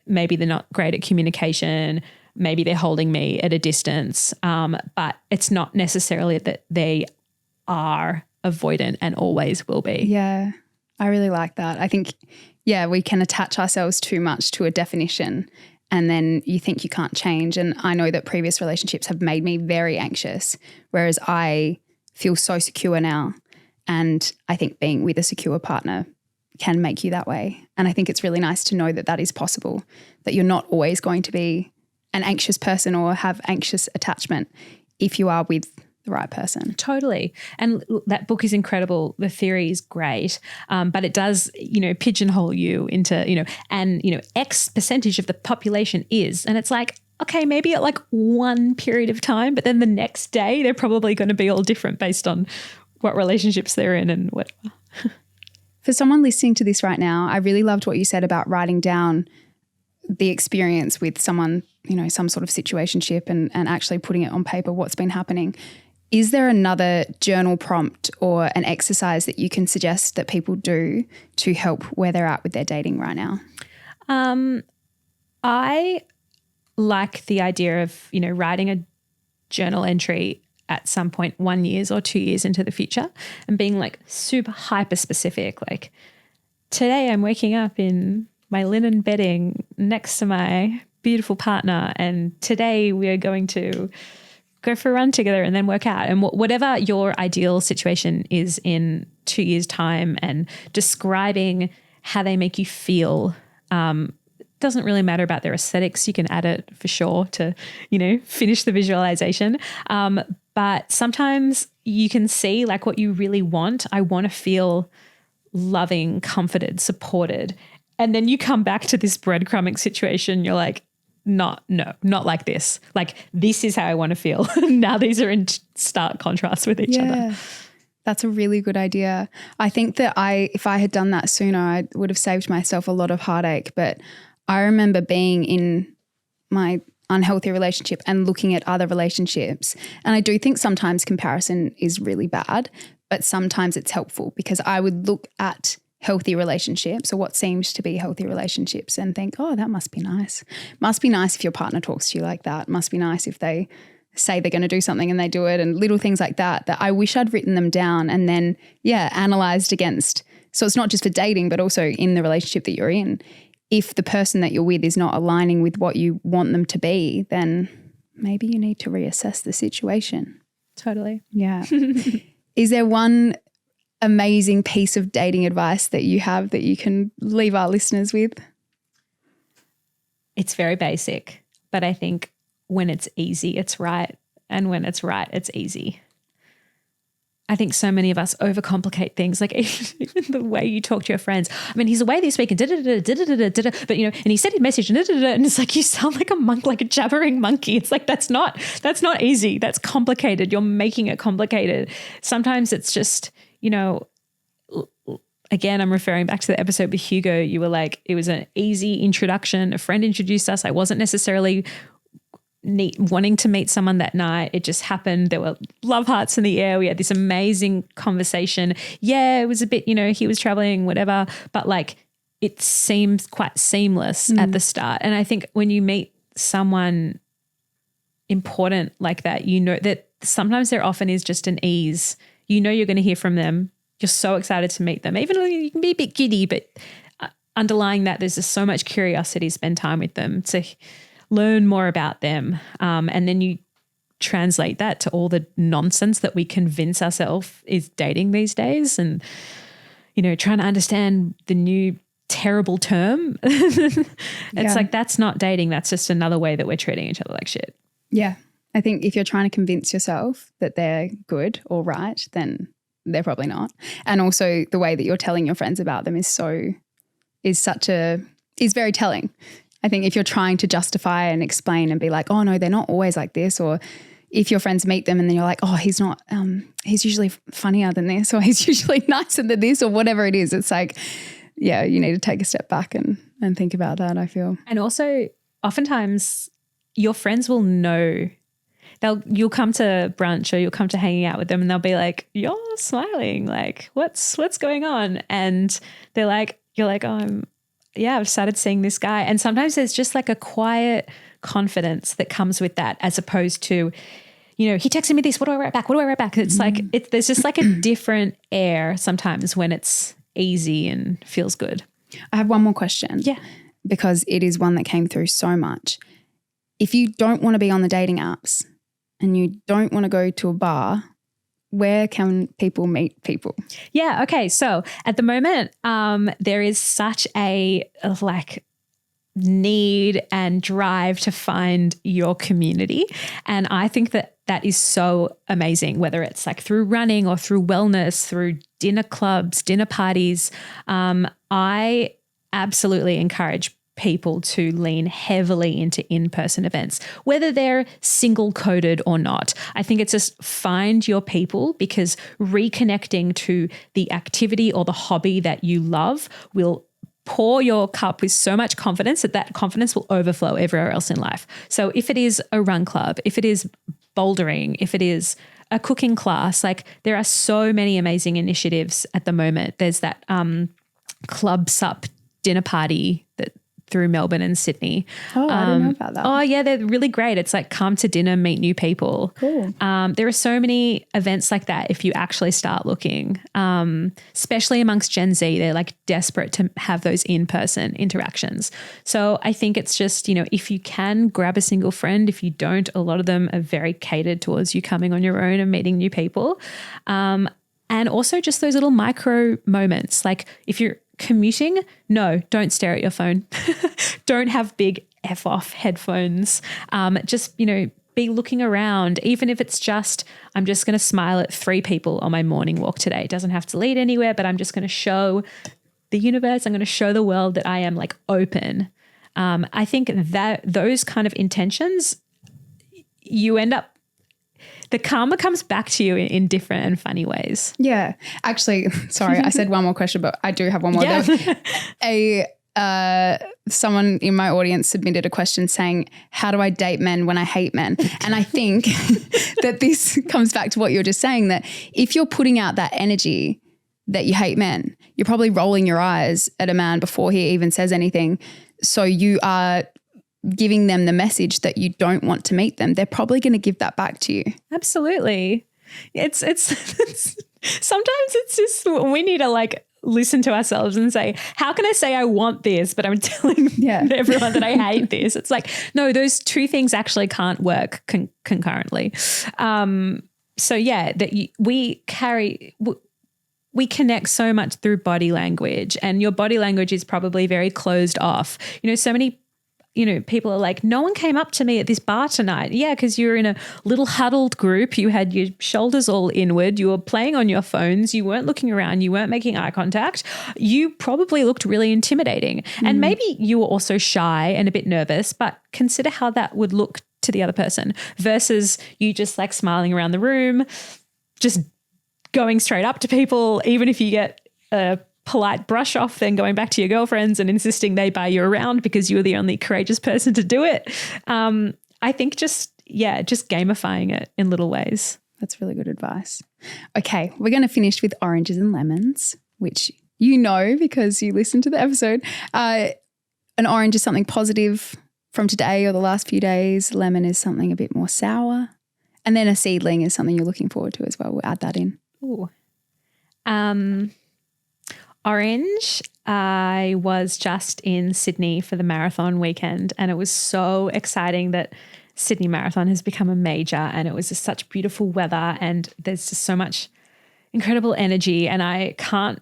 maybe they're not great at communication. Maybe they're holding me at a distance. But it's not necessarily that they are avoidant and always will be. Yeah, I really like that. I think, we can attach ourselves too much to a definition and then you think you can't change. And I know that previous relationships have made me very anxious, whereas I feel so secure now. And I think being with a secure partner can make you that way. And I think it's really nice to know that that is possible, that you're not always going to be an anxious person or have anxious attachment if you are with the right person. Totally. And that book is incredible. The theory is great. But it does, pigeonhole you into, X percentage of the population is. And it's like, okay, maybe at like one period of time, but then the next day they're probably going to be all different based on what relationships they're in and whatever. For someone listening to this right now, I really loved what you said about writing down the experience with someone, some sort of situationship and actually putting it on paper, what's been happening. Is there another journal prompt or an exercise that you can suggest that people do to help where they're at with their dating right now? I like the idea of, writing a journal entry at some point 1 year or 2 years into the future and being like super hyper specific. Like today I'm waking up in my linen bedding next to my beautiful partner and today we are going to go for a run together and then work out. And whatever your ideal situation is in 2 years' time and describing how they make you feel, doesn't really matter about their aesthetics. You can add it for sure to, finish the visualization. But sometimes you can see like what you really want. I want to feel loving, comforted, supported. And then you come back to this breadcrumbing situation. You're like, not like this. Like this is how I want to feel. Now these are in stark contrast with each other. That's a really good idea. I think that if I had done that sooner, I would have saved myself a lot of heartache. But I remember being in my unhealthy relationship and looking at other relationships. And I do think sometimes comparison is really bad, but sometimes it's helpful because I would look at healthy relationships or what seems to be healthy relationships and think, oh, that must be nice. Must be nice if your partner talks to you like that. Must be nice if they say they're going to do something and they do it, and little things like that I wish I'd written them down and then, analysed against. So it's not just for dating, but also in the relationship that you're in. If the person that you're with is not aligning with what you want them to be, then maybe you need to reassess the situation. Totally. Yeah. Is there one amazing piece of dating advice that you have that you can leave our listeners with? It's very basic, but I think when it's easy, it's right. And when it's right, it's easy. I think so many of us overcomplicate things, like even the way you talk to your friends. I mean, he's away this week and but and he sent a message and and it's like you sound like a monk, like a jabbering monkey. It's like that's not easy. That's complicated. You're making it complicated. Sometimes it's just, again, I'm referring back to the episode with Hugo. You were like, it was an easy introduction. A friend introduced us. I wasn't necessarily wanting to meet someone that night. It just happened. There were love hearts in the air. We had this amazing conversation. Yeah, it was a bit, he was traveling, whatever, but like it seems quite seamless at the start. And I think when you meet someone important like that, that sometimes there often is just an ease. You're going to hear from them. You're so excited to meet them. Even though you can be a bit giddy, but underlying that, there's just so much curiosity to spend time with them, to learn more about them. And then you translate that to all the nonsense that we convince ourselves is dating these days, and, you know, trying to understand the new terrible term. It's like, that's not dating. That's just another way that we're treating each other like shit. Yeah. I think if you're trying to convince yourself that they're good or right, then they're probably not. And also the way that you're telling your friends about them is very telling. I think if you're trying to justify and explain and be like, oh no, they're not always like this, or if your friends meet them and then you're like, oh, he's not, he's usually funnier than this, or he's usually nicer than this, or whatever it is, it's like, yeah, you need to take a step back and think about that, I feel. And also oftentimes your friends will know. You'll come to brunch or you'll come to hanging out with them and they'll be like, you're smiling, like what's going on? And you're like, oh, I've started seeing this guy. And sometimes there's just like a quiet confidence that comes with that, as opposed to, you know, he texted me this, what do I write back? It's like, there's just like a different air sometimes when it's easy and feels good. I have one more question. Yeah. Because it is one that came through so much. If you don't want to be on the dating apps and you don't want to go to a bar, where can people meet people? Yeah. Okay. So at the moment, there is such a need and drive to find your community. And I think that is so amazing, whether it's like through running or through wellness, through dinner clubs, dinner parties. I absolutely encourage people to lean heavily into in-person events, whether they're single-coded or not. I think it's just find your people, because reconnecting to the activity or the hobby that you love will pour your cup with so much confidence that confidence will overflow everywhere else in life. So if it is a run club, if it is bouldering, if it is a cooking class, like there are so many amazing initiatives at the moment. There's that Club Sup dinner party that through Melbourne and Sydney. Oh, I didn't know about that. Oh yeah, they're really great. It's like come to dinner, meet new people. Cool. There are so many events like that if you actually start looking, especially amongst Gen Z. They're like desperate to have those in-person interactions. So I think it's just, you know, if you can grab a single friend, if you don't, a lot of them are very catered towards you coming on your own and meeting new people. And also just those little micro moments. Like if you're commuting, no, don't stare at your phone. Don't have big F off headphones. Just, you know, be looking around, even if it's just, I'm just going to smile at 3 people on my morning walk today. It doesn't have to lead anywhere, but I'm just going to show the universe, I'm going to show the world that I am like open. I think that those kind of intentions, you end up, the karma comes back to you in different and funny ways. Yeah. Actually, sorry, I said one more question, but I do have one more. Yeah. Someone in my audience submitted a question saying, how do I date men when I hate men? And I think that this comes back to what you're just saying, that if you're putting out that energy that you hate men, you're probably rolling your eyes at a man before he even says anything. So you are giving them the message that you don't want to meet them. They're probably going to give that back to you. Absolutely. It's sometimes it's just, we need to like listen to ourselves and say, how can I say I want this, but I'm telling everyone that I hate this? It's like, no, those two things actually can't work concurrently. So yeah, we connect so much through body language, and your body language is probably very closed off. You know, so many, you know, people are like, no one came up to me at this bar tonight. Yeah, because you were in a little huddled group. You had your shoulders all inward. You were playing on your phones. You weren't looking around. You weren't making eye contact. You probably looked really intimidating. And maybe you were also shy and a bit nervous, but consider how that would look to the other person versus you just like smiling around the room, just going straight up to people, even if you get a polite brush off, then going back to your girlfriends and insisting they buy you around because you were the only courageous person to do it. I think just gamifying it in little ways. That's really good advice. Okay, we're going to finish with oranges and lemons, which you know because you listened to the episode. An orange is something positive from today or the last few days. Lemon is something a bit more sour. And then a seedling is something you're looking forward to as well. We'll add that in. Ooh. Orange, I was just in Sydney for the marathon weekend, and it was so exciting that Sydney Marathon has become a major, and it was just such beautiful weather and there's just so much incredible energy, and I can't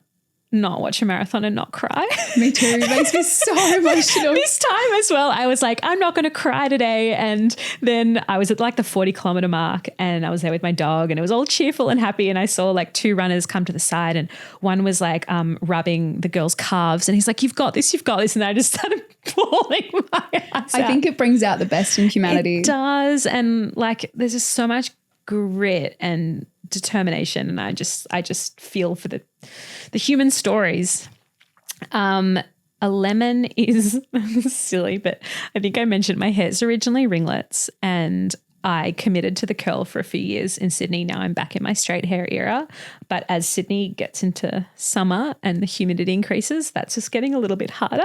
not watch a marathon and not cry. Me too. It makes me so emotional. This time as well, I was like, I'm not going to cry today. And then I was at like the 40-kilometer mark and I was there with my dog and it was all cheerful and happy. And I saw like two runners come to the side and one was like rubbing the girl's calves and he's like, you've got this, you've got this. And I just started bawling my eyes out. I think it brings out the best in humanity. It does. And like, there's just so much grit and determination. And I just feel for the human stories. A lemon is silly, but I think I mentioned my hair's originally ringlets and I committed to the curl for a few years in Sydney. Now I'm back in my straight hair era. But as Sydney gets into summer and the humidity increases, that's just getting a little bit harder.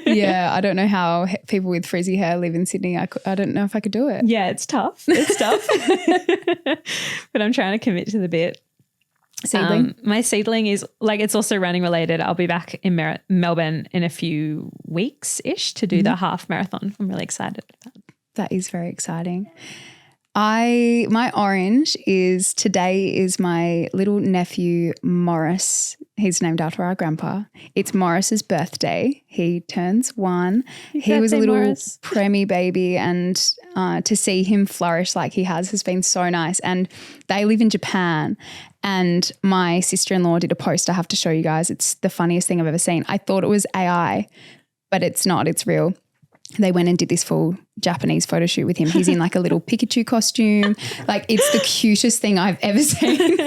Yeah, I don't know how people with frizzy hair live in Sydney. I don't know if I could do it. Yeah, it's tough. It's tough. But I'm trying to commit to the bit. Seedling? My seedling is like, it's also running related. I'll be back in Melbourne in a few weeks-ish to do the half marathon. I'm really excited about that. That is very exciting. My orange is today is my little nephew Morris. He's named after our grandpa. It's Morris's birthday. He turns 1. He was a little preemie baby and to see him flourish like he has been so nice. And they live in Japan and my sister-in-law did a post I have to show you guys. It's the funniest thing I've ever seen. I thought it was AI, but it's not. It's real. They went and did this full Japanese photo shoot with him. He's in like a little Pikachu costume. Like it's the cutest thing I've ever seen.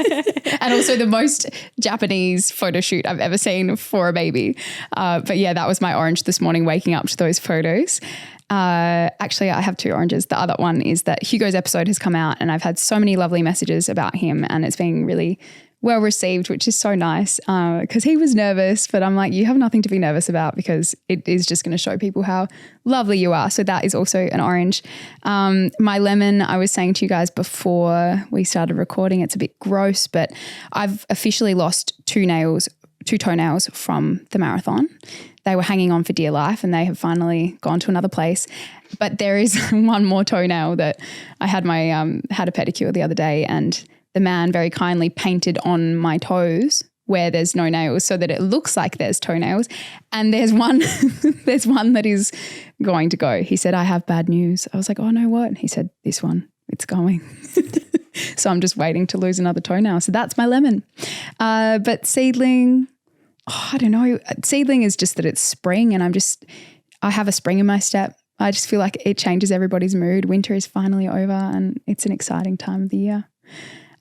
And also the most Japanese photo shoot I've ever seen for a baby. But yeah, that was my orange this morning, waking up to those photos. Actually, I have 2 oranges. The other one is that Hugo's episode has come out and I've had so many lovely messages about him and it's being really well received, which is so nice because he was nervous, but I'm like, you have nothing to be nervous about because it is just going to show people how lovely you are. So that is also an orange. My lemon, I was saying to you guys before we started recording, it's a bit gross, but I've officially lost 2 toenails from the marathon. They were hanging on for dear life and they have finally gone to another place. But there is one more toenail that I had had a pedicure the other day and the man very kindly painted on my toes where there's no nails so that it looks like there's toenails. And there's one that is going to go. He said, I have bad news. I was like, oh no, what? He said, this one, it's going. So I'm just waiting to lose another toenail. So that's my lemon. But seedling, I don't know. Seedling is just that it's spring and I have a spring in my step. I just feel like it changes everybody's mood. Winter is finally over and it's an exciting time of the year.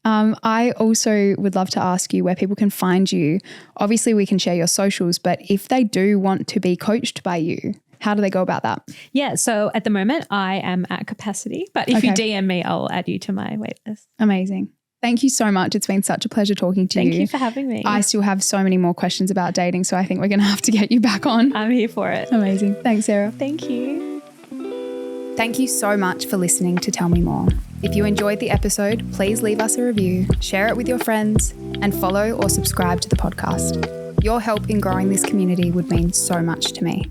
I also would love to ask you where people can find you. Obviously, we can share your socials, but if they do want to be coached by you, how do they go about that? Yeah, so at the moment I am at capacity, but if you DM me, I'll add you to my wait list. Amazing. Thank you so much. It's been such a pleasure talking to you. Thank you for having me. I still have so many more questions about dating, so I think we're going to have to get you back on. I'm here for it. Amazing. Thanks, Sarah. Thank you. Thank you so much for listening to Tell Me More. If you enjoyed the episode, please leave us a review, share it with your friends, and follow or subscribe to the podcast. Your help in growing this community would mean so much to me.